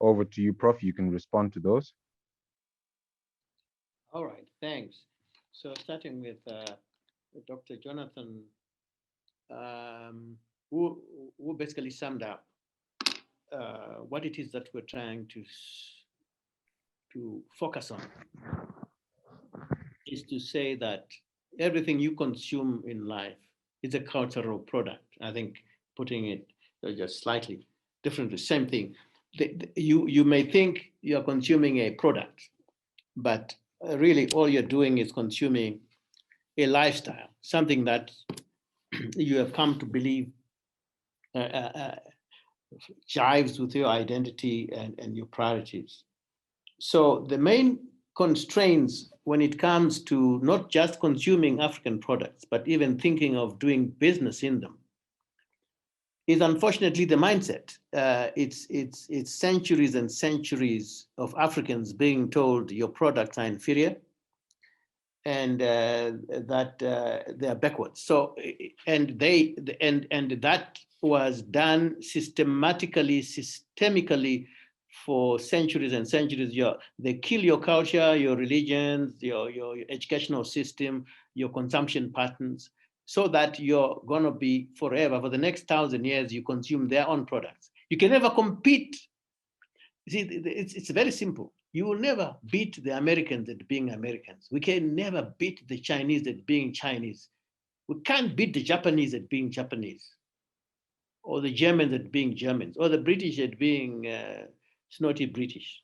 Speaker 1: Over to you, Prof. You can respond to those.
Speaker 2: All right, thanks. So starting with Dr. Jonathan, who basically summed up what it is that we're trying to focus on, is to say that everything you consume in life is a cultural product. I think putting it just slightly differently, same thing. You may think you're consuming a product, but really all you're doing is consuming a lifestyle, something that you have come to believe jives with your identity and your priorities. So the main constraints when it comes to not just consuming African products, but even thinking of doing business in them, is unfortunately the mindset. It's centuries and centuries of Africans being told your products are inferior and that they are backwards. So, and that was done systemically for centuries and centuries. They kill your culture, your religions, your educational system, your consumption patterns, so that you're going to be forever, for the next 1,000 years, you consume their own products. You can never compete. See, it's very simple. You will never beat the Americans at being Americans. We can never beat the Chinese at being Chinese. We can't beat the Japanese at being Japanese, or the Germans at being Germans, or the British at being snotty British.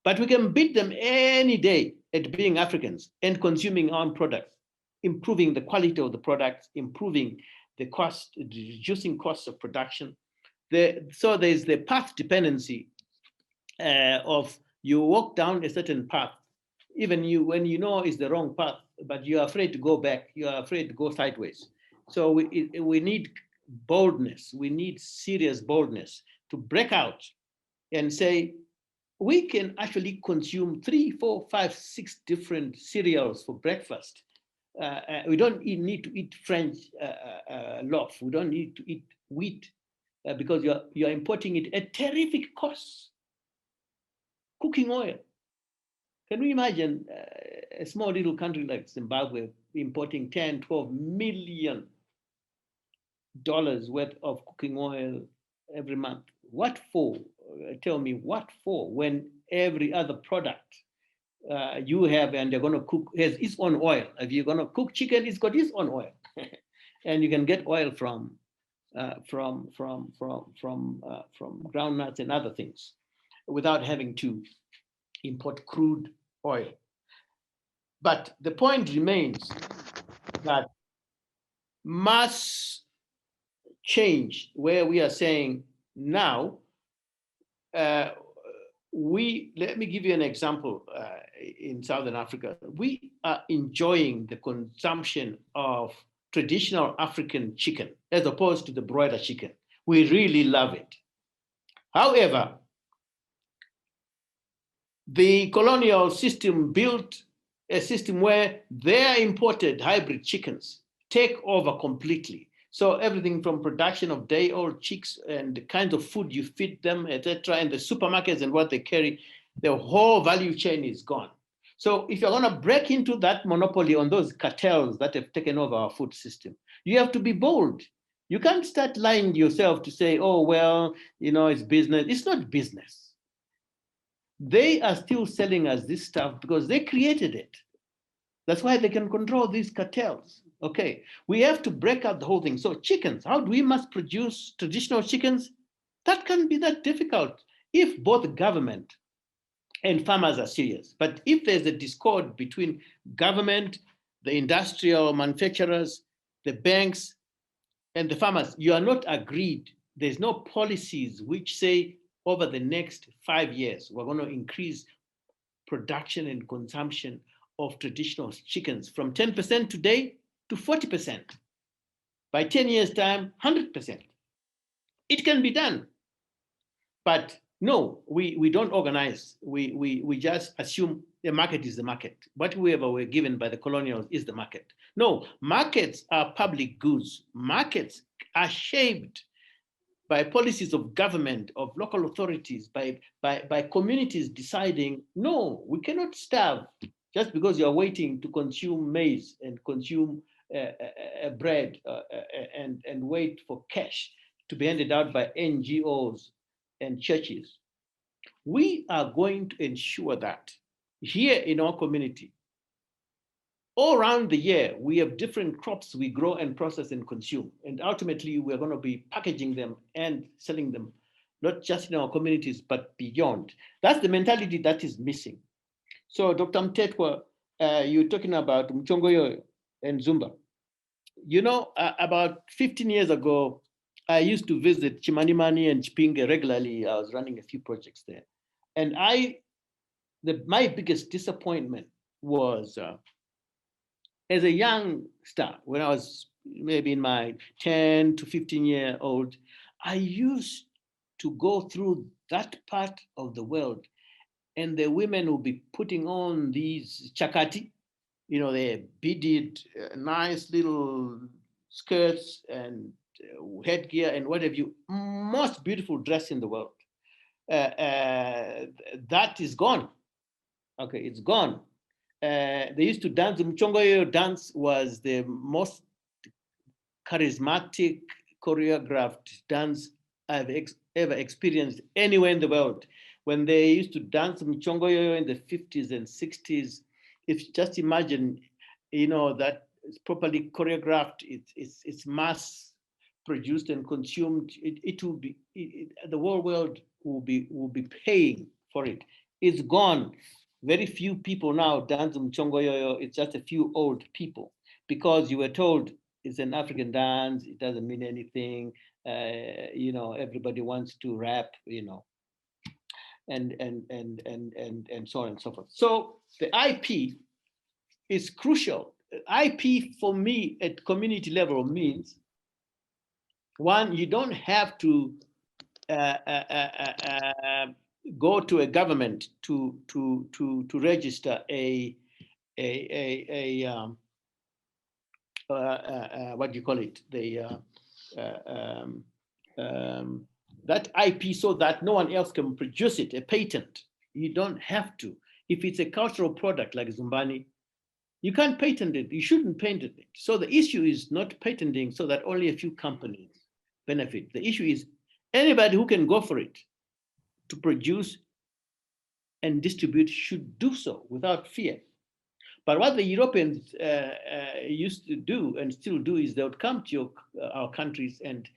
Speaker 2: But we can beat them any day at being Africans and consuming our own products, improving the quality of the products, improving the cost, reducing costs of production. So there's the path dependency of you walk down a certain path, even when you know it's the wrong path, but you're afraid to go back, you're afraid to go sideways. So we need boldness, we need serious boldness to break out and say, we can actually consume 3, 4, 5, 6 different cereals for breakfast. We don't need to eat French loaf. We don't need to eat wheat because you're importing it at terrific costs. Cooking oil. Can we imagine a small little country like Zimbabwe importing 10, 12 million dollars worth of cooking oil every month? What for? Tell me what for, when every other product you have and they're going to cook has its own oil. If you're going to cook chicken, it's got its own oil. And you can get oil from groundnuts and other things without having to import crude oil. But the point remains that mass change, where we are saying now, let me give you an example. In Southern Africa, we are enjoying the consumption of traditional African chicken as opposed to the broiler chicken. We really love it. However, the colonial system built a system where their imported hybrid chickens take over completely. So everything from production of day-old chicks and the kinds of food you feed them, etc., and the supermarkets and what they carry, the whole value chain is gone. So if you're going to break into that monopoly on those cartels that have taken over our food system, you have to be bold. You can't start lying to yourself to say, oh, well, it's business. It's not business. They are still selling us this stuff because they created it. That's why they can control these cartels. Okay, we have to break out the whole thing. So chickens, how do we mass produce traditional chickens? That can't be that difficult if both government and farmers are serious. But if there's a discord between government, the industrial manufacturers, the banks, and the farmers, you are not agreed. There's no policies which say over the next 5 years, we're going to increase production and consumption of traditional chickens from 10% today to 40%. By 10 years' time, 100%. It can be done. But no, we don't organize. We just assume the market is the market. Whatever we're given by the colonials is the market. No, markets are public goods. Markets are shaped by policies of government, of local authorities, by communities deciding, no, we cannot starve just because you're waiting to consume maize and consume bread and wait for cash to be handed out by NGOs and churches. We are going to ensure that here in our community, all around the year, we have different crops we grow and process and consume. And ultimately, we're going to be packaging them and selling them, not just in our communities, but beyond. That's the mentality that is missing. So Dr. Mtetwa, you're talking about Mchongoyo and Zumba. About 15 years ago, I used to visit Chimanimani and Chipinge regularly. I was running a few projects there. And my biggest disappointment was, as a young star, when I was maybe in my 10 to 15-year-old, I used to go through that part of the world, and the women will be putting on these chakati, you know, they beaded nice little skirts and headgear and what have you, most beautiful dress in the world. That is gone. Okay, it's gone. They used to dance. The Mchongoyo dance was the most charismatic choreographed dance I've ever experienced anywhere in the world. When they used to dance Mchongoyo in the 50s and 60s, if just imagine, you know, that it's properly choreographed, it's mass produced and consumed, it will be, the whole world will be paying for it. It's gone. Very few people now dance Mchongoyo. It's just a few old people, because you were told it's an African dance, it doesn't mean anything. You know, everybody wants to rap, you know, and so on and so forth. So the IP is crucial. IP for me at community level means, one, you don't have to go to a government to register what do you call it? That IP, so that no one else can produce it, a patent. You don't have to. If it's a cultural product like Zumbani, you can't patent it. You shouldn't patent it. So the issue is not patenting so that only a few companies benefit. The issue is anybody who can go for it to produce and distribute should do so without fear. But what the Europeans used to do and still do is they would come to our countries and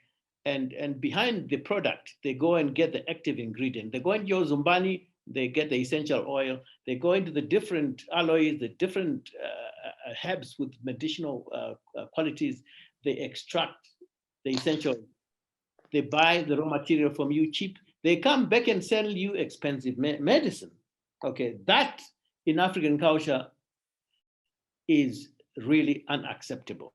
Speaker 2: behind the product, they go and get the active ingredient. They go into your Zumbani, they get the essential oil. They go into the different alloys, the different herbs with medicinal qualities. They extract the essential. They buy the raw material from you cheap. They come back and sell you expensive medicine. Okay, that in African culture is really unacceptable.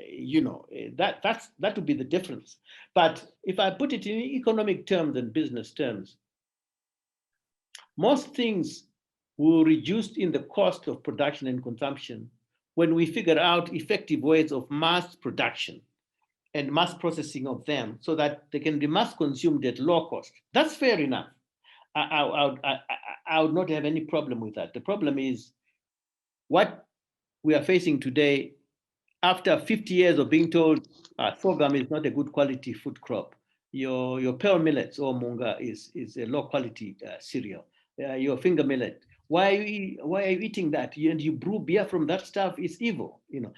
Speaker 2: You know, that would be the difference. But if I put it in economic terms and business terms, most things will reduce in the cost of production and consumption when we figure out effective ways of mass production and mass processing of them so that they can be mass consumed at low cost. That's fair enough. I would not have any problem with that. The problem is what we are facing today after 50 years of being told sorghum is not a good quality food crop. Your pearl millets or munga is a low quality cereal. Your finger millet, why are you eating that? And you brew beer from that stuff, it's evil, you know.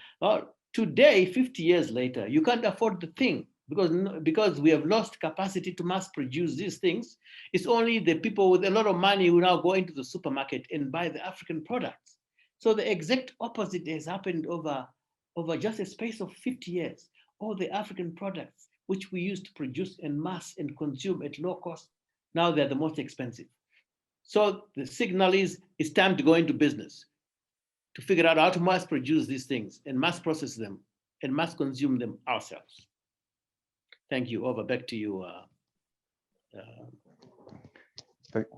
Speaker 2: Today, 50 years later, you can't afford the thing because we have lost capacity to mass produce these things. It's only the people with a lot of money who now go into the supermarket and buy the African products. So the exact opposite has happened over just a space of 50 years. All the African products which we used to produce en masse and consume at low cost, now they're the most expensive. So the signal is it's time to go into business, to figure out how to mass produce these things and mass process them and mass consume them ourselves. Thank you. Over, back to you.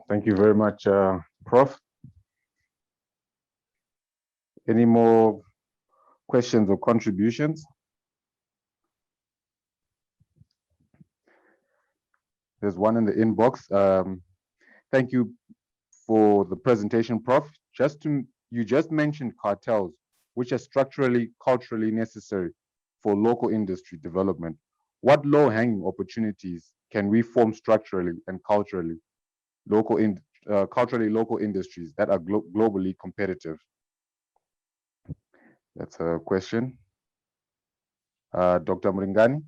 Speaker 1: Thank you very much, Prof. Any more questions or contributions? There's one in the inbox. Thank you for the presentation, Prof. You just mentioned cartels, which are structurally, culturally necessary for local industry development. What low-hanging opportunities can we form structurally and culturally local industries that are globally competitive? That's a question. Dr. Mringani?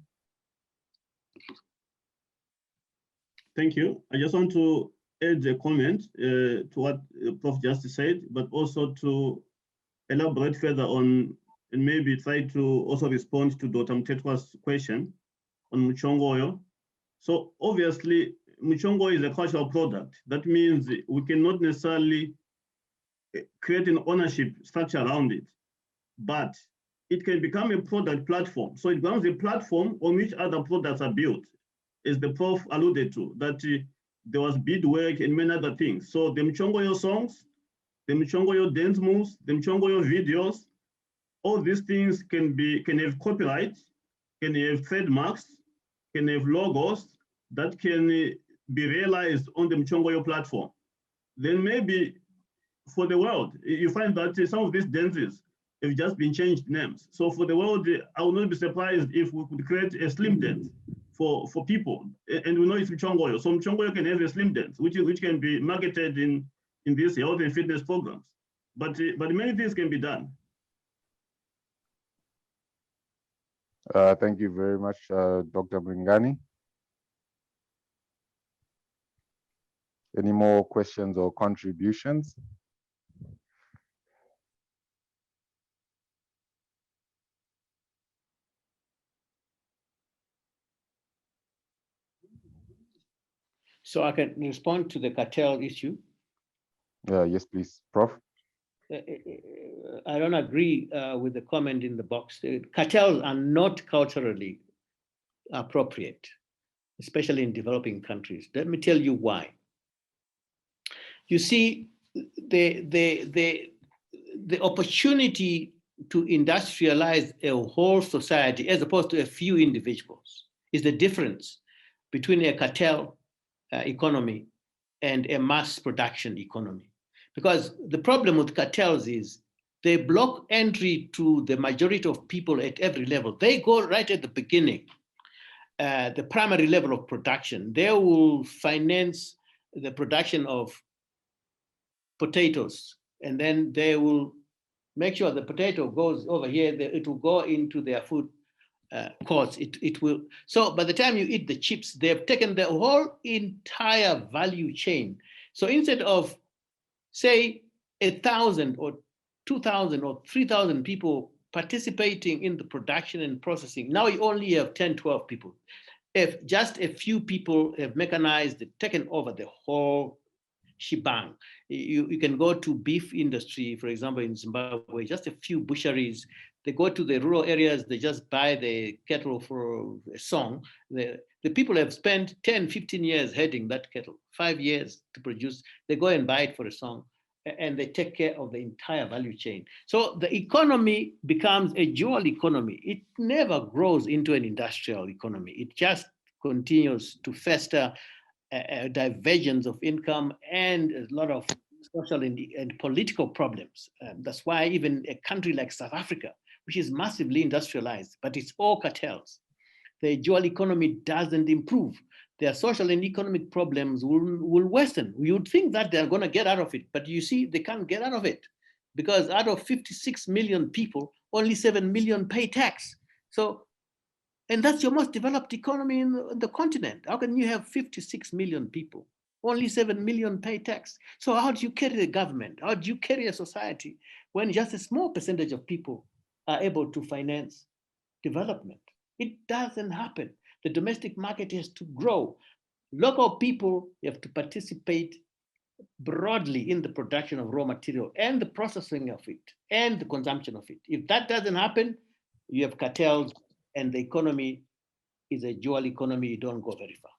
Speaker 3: Thank you. I just want to add a comment to what Prof just said, but also to elaborate further on and maybe try to also respond to Dr. Mtetwa's question on Mchongoyo. So obviously, Mchongoyo is a cultural product. That means we cannot necessarily create an ownership structure around it. But it can become a product platform. So it becomes a platform on which other products are built, as the Prof alluded to, that there was beadwork and many other things. So the Mchongoyo songs, the Mchongoyo dance moves, the Mchongoyo videos, all these things can have copyright, can have trademarks, can have logos that can be realized on the Mchongoyo platform. Then maybe for the world, you find that some of these dances have just been changed names. So for the world, I would not be surprised if we could create a slim dance for people. And we know it's Mchongoyo. So Mchongoyo can have a slim dance, which can be marketed in these health and fitness programs. But many things can be done.
Speaker 1: Thank you very much, Dr. Mringani. Any more questions or contributions?
Speaker 2: So I can respond to the cartel issue.
Speaker 1: Yes, please, Prof.
Speaker 2: I don't agree with the comment in the box. Cartels are not culturally appropriate, especially in developing countries. Let me tell you why. You see, the opportunity to industrialize a whole society as opposed to a few individuals is the difference between a cartel economy and a mass production economy. Because the problem with cartels is they block entry to the majority of people at every level. They go right at the beginning, the primary level of production. They will finance the production of potatoes, and then they will make sure the potato goes over here, it will go into their food costs. It will. So by the time you eat the chips, they've taken the whole entire value chain. So instead of, say, 1,000 or 2,000 or 3,000 people participating in the production and processing, now you only have 10, 12 people. If just a few people have mechanized, taken over the whole shebang. You can go to beef industry, for example, in Zimbabwe, just a few butcheries. They go to the rural areas, they just buy the cattle for a song. The people have spent 10, 15 years heading that cattle, 5 years to produce. They go and buy it for a song, and they take care of the entire value chain. So the economy becomes a dual economy. It never grows into an industrial economy. It just continues to fester a divergence of income and a lot of social and political problems. That's why even a country like South Africa, which is massively industrialized, but it's all cartels, the dual economy doesn't improve. Their social and economic problems will worsen. You would think that they're going to get out of it, but you see, they can't get out of it because out of 56 million people, only 7 million pay tax. So, and that's your most developed economy in the continent. How can you have 56 million people? Only 7 million pay tax. So how do you carry the government? How do you carry a society when just a small percentage of people are able to finance development? It doesn't happen. The domestic market has to grow. Local people have to participate broadly in the production of raw material and the processing of it and the consumption of it. If that doesn't happen, you have cartels and the economy is a dual economy. You don't go very far.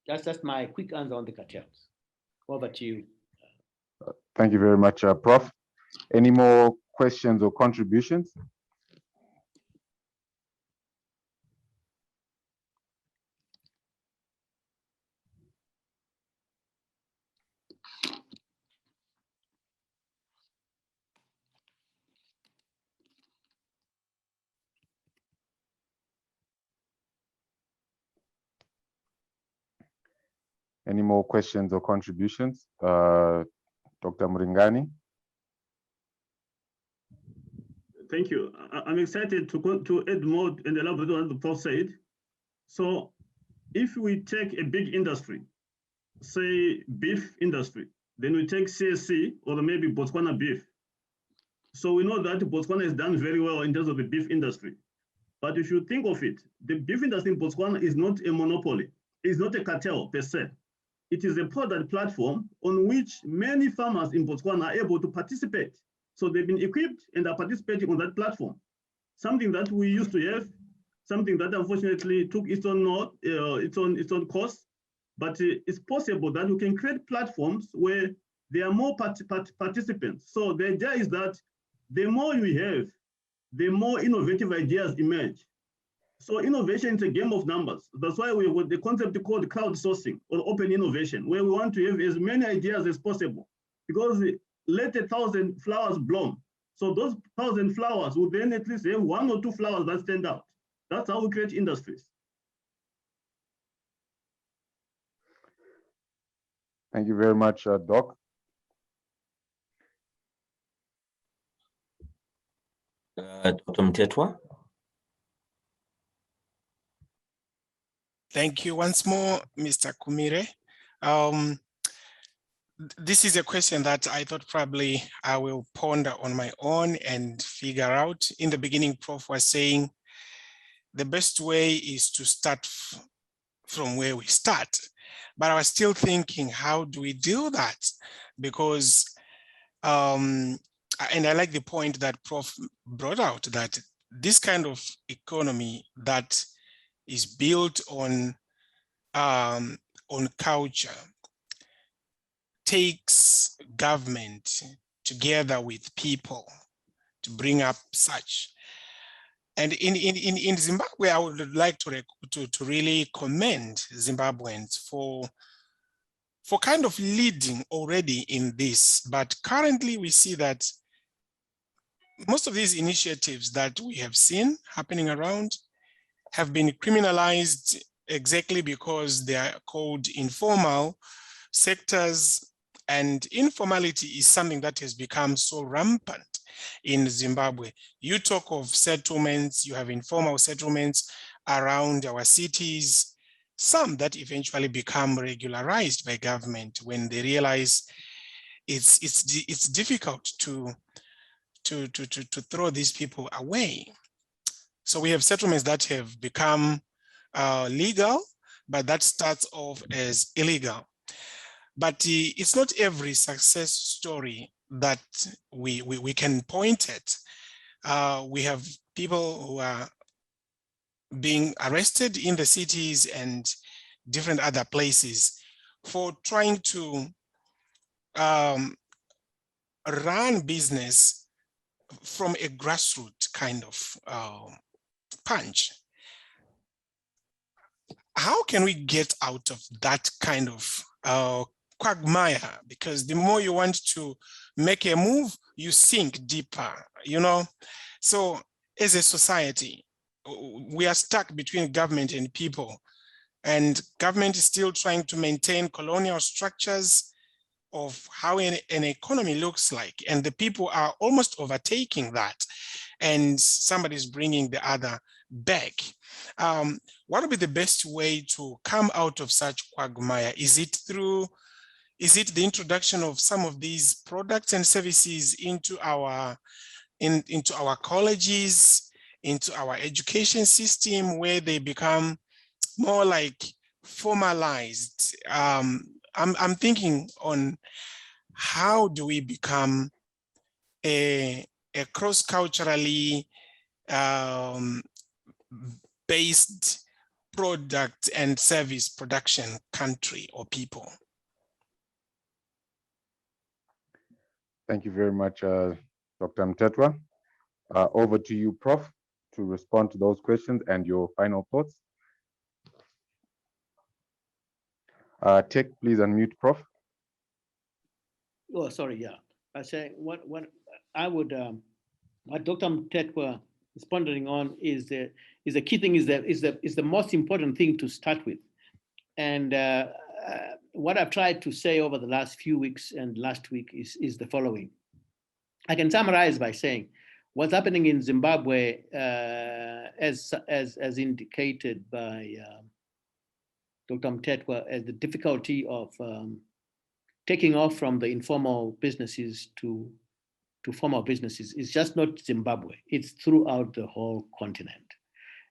Speaker 2: That's my quick answer on the cartels. Over to you.
Speaker 1: Thank you very much, Prof. Any more questions or contributions? Any more questions or contributions? Dr. Mringani?
Speaker 3: Thank you. I'm excited to add more and elaborate on what the Prof said. So if we take a big industry, say beef industry, then we take CSC or maybe Botswana beef. So we know that Botswana has done very well in terms of the beef industry. But if you think of it, the beef industry in Botswana is not a monopoly. It's not a cartel per se. It is a product platform on which many farmers in Botswana are able to participate. So they've been equipped and are participating on that platform. Something that we used to have, something that unfortunately took its own course, but it's possible that we can create platforms where there are more participants. So the idea is that the more we have, the more innovative ideas emerge. So innovation is a game of numbers. That's why we have the concept called crowdsourcing or open innovation, where we want to have as many ideas as possible, because let 1,000 flowers bloom. So those 1,000 flowers will then at least have 1 or 2 flowers that stand out. That's how we create industries.
Speaker 1: Thank you very much, Doc.
Speaker 5: Dr. Mtetwa.
Speaker 4: Thank you once more, Mr. Kumire. This is a question that I thought probably I will ponder on my own and figure out. In the beginning, Prof was saying the best way is to start from where we start. But I was still thinking, how do we do that? Because, and I like the point that Prof brought out, that this kind of economy that is built on culture takes government together with people to bring up such. And in Zimbabwe, I would like to really commend Zimbabweans for kind of leading already in this. But currently we see that most of these initiatives that we have seen happening around have been criminalized exactly because they are called informal sectors, and informality is something that has become so rampant in Zimbabwe. You talk of settlements, you have informal settlements around our cities, some that eventually become regularized by government when they realize it's difficult to throw these people away. So we have settlements that have become legal, but that starts off as illegal. But it's not every success story that we can point at. We have people who are being arrested in the cities and different other places for trying to run business from a grassroots kind of punch. How can we get out of that kind of quagmire? Because the more you want to make a move, you sink deeper, you know? So as a society, we are stuck between government and people, and government is still trying to maintain colonial structures of how an economy looks like, and the people are almost overtaking that, and somebody's bringing the other back. What would be the best way to come out of such quagmire? Is it the introduction of some of these products and services into our colleges, into our education system, where they become more like formalized? I'm thinking on how do we become a cross-culturally based product and service production country or people.
Speaker 1: Thank you very much, Dr. Mtetwa. Over to you, Prof, to respond to those questions and your final thoughts. Tech, please unmute, Prof.
Speaker 2: Oh, sorry, yeah. I say what I would what Dr. Mtetwa is pondering on is the key thing, is the most important thing to start with. And what I've tried to say over the last few weeks and last week is the following. I can summarize by saying what's happening in Zimbabwe, as indicated by Dr. Mtetwa, as the difficulty of taking off from the informal businesses to formal businesses, is just not Zimbabwe. It's throughout the whole continent.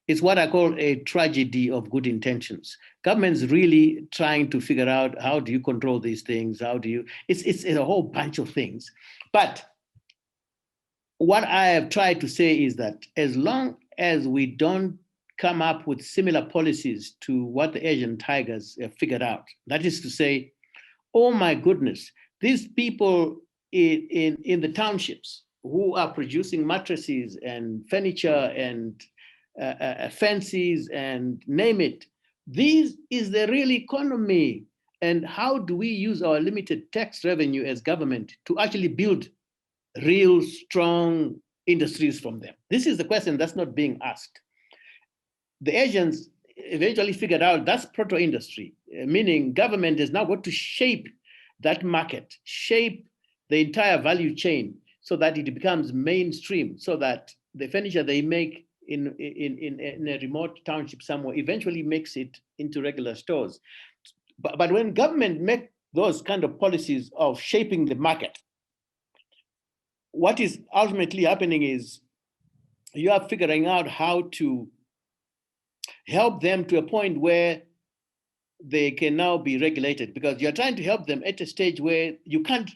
Speaker 2: It's what I call a tragedy of good intentions. Government's really trying to figure out, how do you control these things? How do you, it's a whole bunch of things. But what I have tried to say is that as long as we don't come up with similar policies to what the Asian tigers have figured out, that is to say, oh my goodness, these people in the townships who are producing mattresses and furniture and fences and name it, this is the real economy. And how do we use our limited tax revenue as government to actually build real strong industries from them? This is the question that's not being asked. The Asians eventually figured out that's proto-industry, meaning government is now going to shape that market, shape the entire value chain so that it becomes mainstream, so that the furniture they make in a remote township somewhere eventually makes it into regular stores. But when government make those kind of policies of shaping the market, what is ultimately happening is you are figuring out how to help them to a point where they can now be regulated, because you're trying to help them at a stage where you can't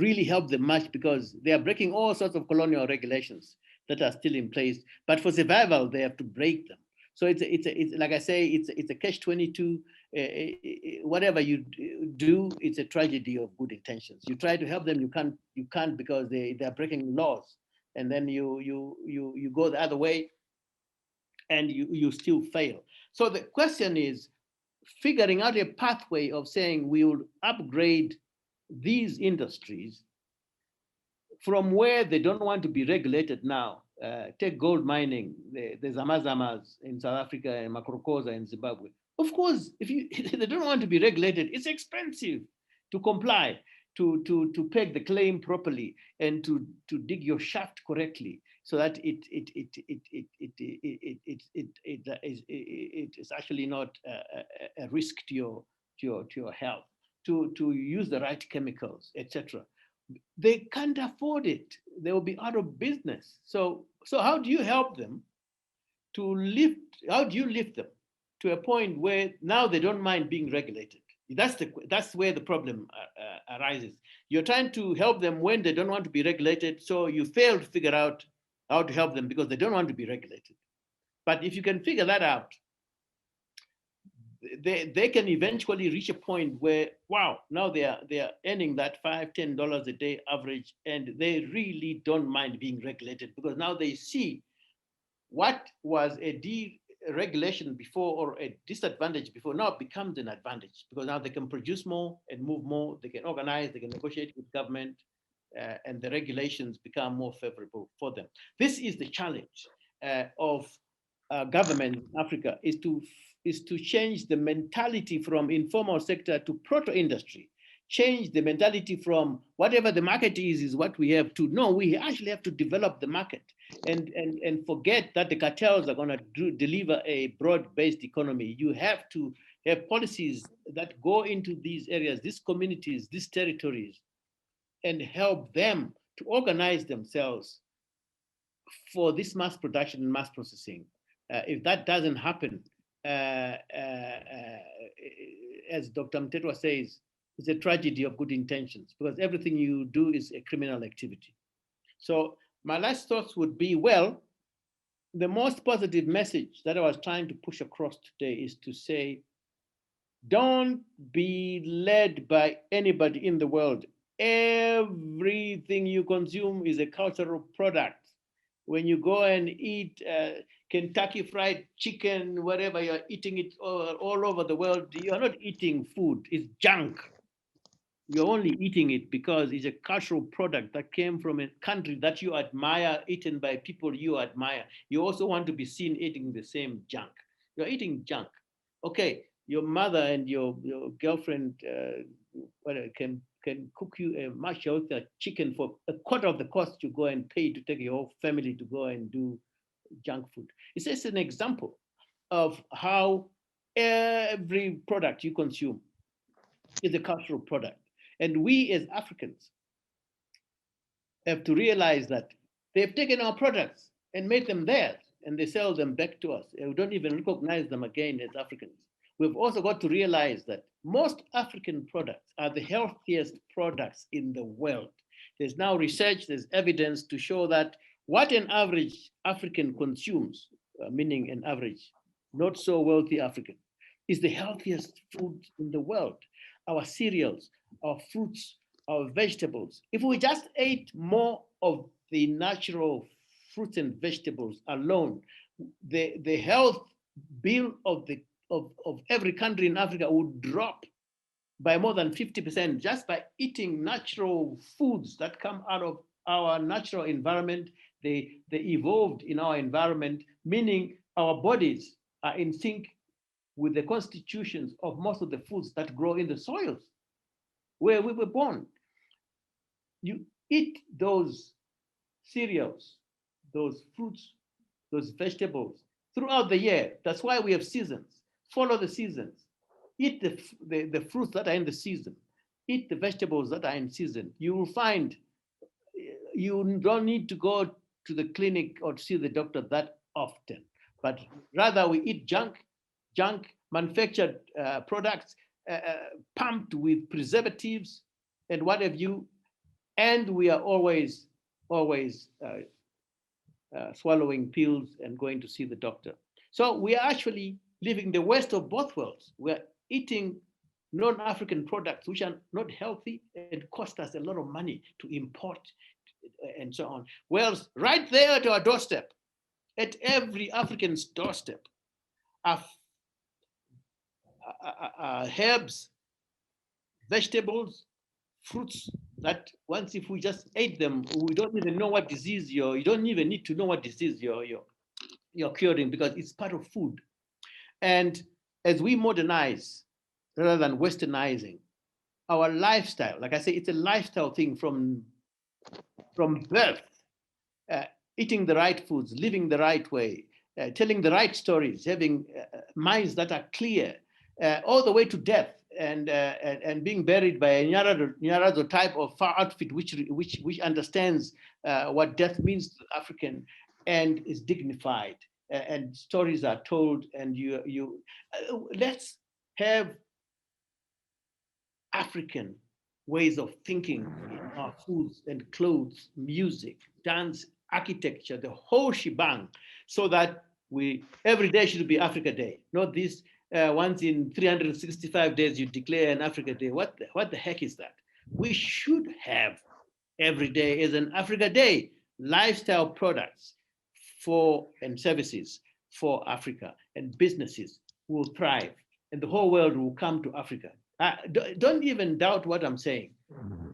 Speaker 2: really help them much because they are breaking all sorts of colonial regulations that are still in place. But for survival, they have to break them. So it's like I say, it's a catch-22. Whatever you do, it's a tragedy of good intentions. You try to help them, you can't because they are breaking laws, and then you go the other way, and you still fail. So the question is figuring out a pathway of saying we will upgrade these industries from where they don't want to be regulated now. Take gold mining, the Zamazamas in South Africa and Makrokoza in Zimbabwe. Of course, if they don't want to be regulated, it's expensive to comply, to peg the claim properly, and to dig your shaft correctly, so that it is actually not a risk to your health, to use the right chemicals, etc. They can't afford it. They will be out of business. So how do you help them to lift? How do you lift them to a point where now they don't mind being regulated? That's where the problem arises. You're trying to help them when they don't want to be regulated, so you fail to figure out how to help them because they don't want to be regulated. But if you can figure that out, they can eventually reach a point where, wow, now they are earning that $5, $10 a day average, and they really don't mind being regulated because now they see what was a deregulation before or a disadvantage before now becomes an advantage, because now they can produce more and move more, they can organize, they can negotiate with government, and the regulations become more favorable for them. This is the challenge of government in Africa, is to change the mentality from informal sector to proto-industry, change the mentality from whatever the market is what we have, to no, we actually have to develop the market, and forget that the cartels are going to deliver a broad-based economy. You have to have policies that go into these areas, these communities, these territories, and help them to organize themselves for this mass production and mass processing. If that doesn't happen, as Dr. Mtetwa says, it's a tragedy of good intentions, because everything you do is a criminal activity. So my last thoughts would be, well, the most positive message that I was trying to push across today is to say, don't be led by anybody in the world. Everything you consume is a cultural product. When you go and eat Kentucky Fried Chicken, whatever, you're eating it all over the world, you're not eating food, it's junk. You're only eating it because it's a cultural product that came from a country that you admire, eaten by people you admire. You also want to be seen eating the same junk. You're eating junk. Okay, your mother and your girlfriend can cook you a much healthier chicken for a quarter of the cost you go and pay to take your whole family to go and do junk food. It's just an example of how every product you consume is a cultural product. And we as Africans have to realize that they've taken our products and made them theirs, and they sell them back to us. And we don't even recognize them again as Africans. We've also got to realize that most African products are the healthiest products in the world. There's now research, there's evidence to show that what an average African consumes, meaning an average, not so wealthy African, is the healthiest food in the world. Our cereals, our fruits, our vegetables. If we just ate more of the natural fruits and vegetables alone, the health bill of every country in Africa would drop by more than 50% just by eating natural foods that come out of our natural environment. They evolved in our environment, meaning our bodies are in sync with the constitutions of most of the foods that grow in the soils where we were born. You eat those cereals, those fruits, those vegetables throughout the year. That's why we have seasons. Follow the seasons. Eat the fruits that are in the season. Eat the vegetables that are in season. You will find you don't need to go to the clinic or to see the doctor that often, but rather we eat junk manufactured products pumped with preservatives and what have you, and we are always swallowing pills and going to see the doctor. So we are actually living the worst of both worlds. We're eating non-African products which are not healthy and cost us a lot of money to import and so on. Well, right there at our doorstep, at every African's doorstep, are herbs, vegetables, fruits that once if we just ate them, we don't even know what disease you don't even need to know what disease you're curing because it's part of food. And as we modernize rather than westernizing our lifestyle, like I say, it's a lifestyle thing from birth, eating the right foods, living the right way, telling the right stories, having minds that are clear, all the way to death, and being buried by a NYARADZO type of outfit, which understands what death means to the African and is dignified, and stories are told. And let's have African ways of thinking in our foods and clothes, music, dance, architecture, the whole shebang, so that every day should be Africa Day, not this once in 365 days you declare an Africa Day. What the heck is that? We should have every day as an Africa Day, lifestyle products and services for Africa, and businesses will thrive and the whole world will come to Africa. Don't even doubt what I'm saying.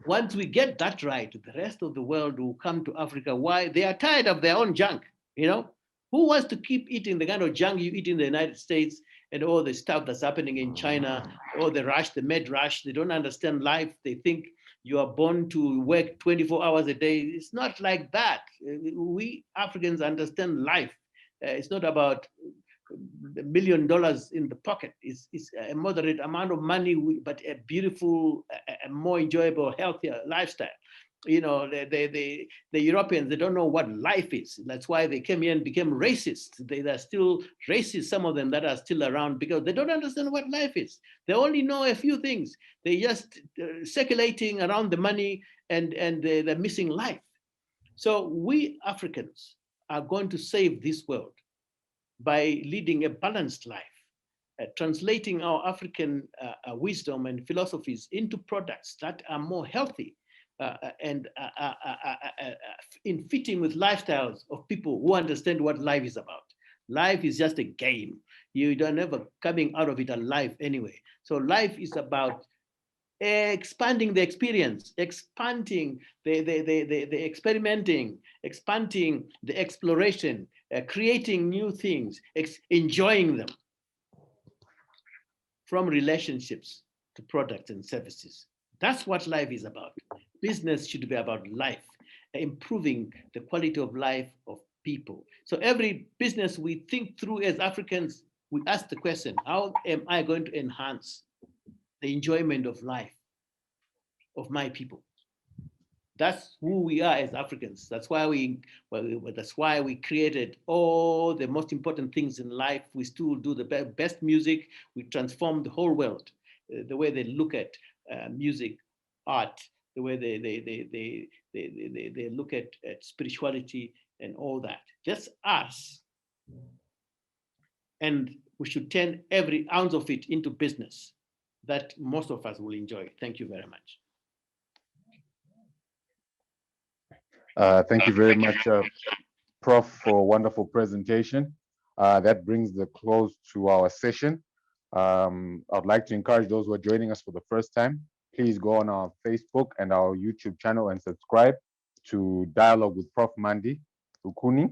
Speaker 2: Once we get that right, the rest of the world will come to Africa. Why? They are tired of their own junk, Who wants to keep eating the kind of junk you eat in the United States and all the stuff that's happening in China, all the rush, the med rush? They don't understand life. They think you are born to work 24 hours a day. It's not like that. We Africans understand life. It's not about $1 million in the pocket. It's a moderate amount of money, but a beautiful, a more enjoyable, healthier lifestyle. The Europeans, they don't know what life is. That's why they came here and became racist. They are still racist, some of them that are still around, because they don't understand what life is. They only know a few things. They just circulating around the money, and they're missing life. So we Africans are going to save this world by leading a balanced life, translating our African wisdom and philosophies into products that are more healthy, and in fitting with lifestyles of people who understand what life is about. Life is just a game. You don't ever coming out of it alive anyway. So life is about expanding the experience, expanding the experimenting, expanding the exploration, creating new things, enjoying them, from relationships to products and services. That's what life is about. Business should be about life, improving the quality of life of people. So every business we think through as Africans, we ask the question, how am I going to enhance the enjoyment of life of my people? That's who we are as Africans. That's why we created all the most important things in life. We still do the best music. We transform the whole world, the way they look at music, art, the way they they look at spirituality and all that. Just us. And we should turn every ounce of it into business that most of us will enjoy. Thank you very much.
Speaker 1: Thank you very much, Prof, for a wonderful presentation. That brings the close to our session. I'd like to encourage those who are joining us for the first time, please go on our Facebook and our YouTube channel and subscribe to Dialogue with Prof Mandi Ukuni.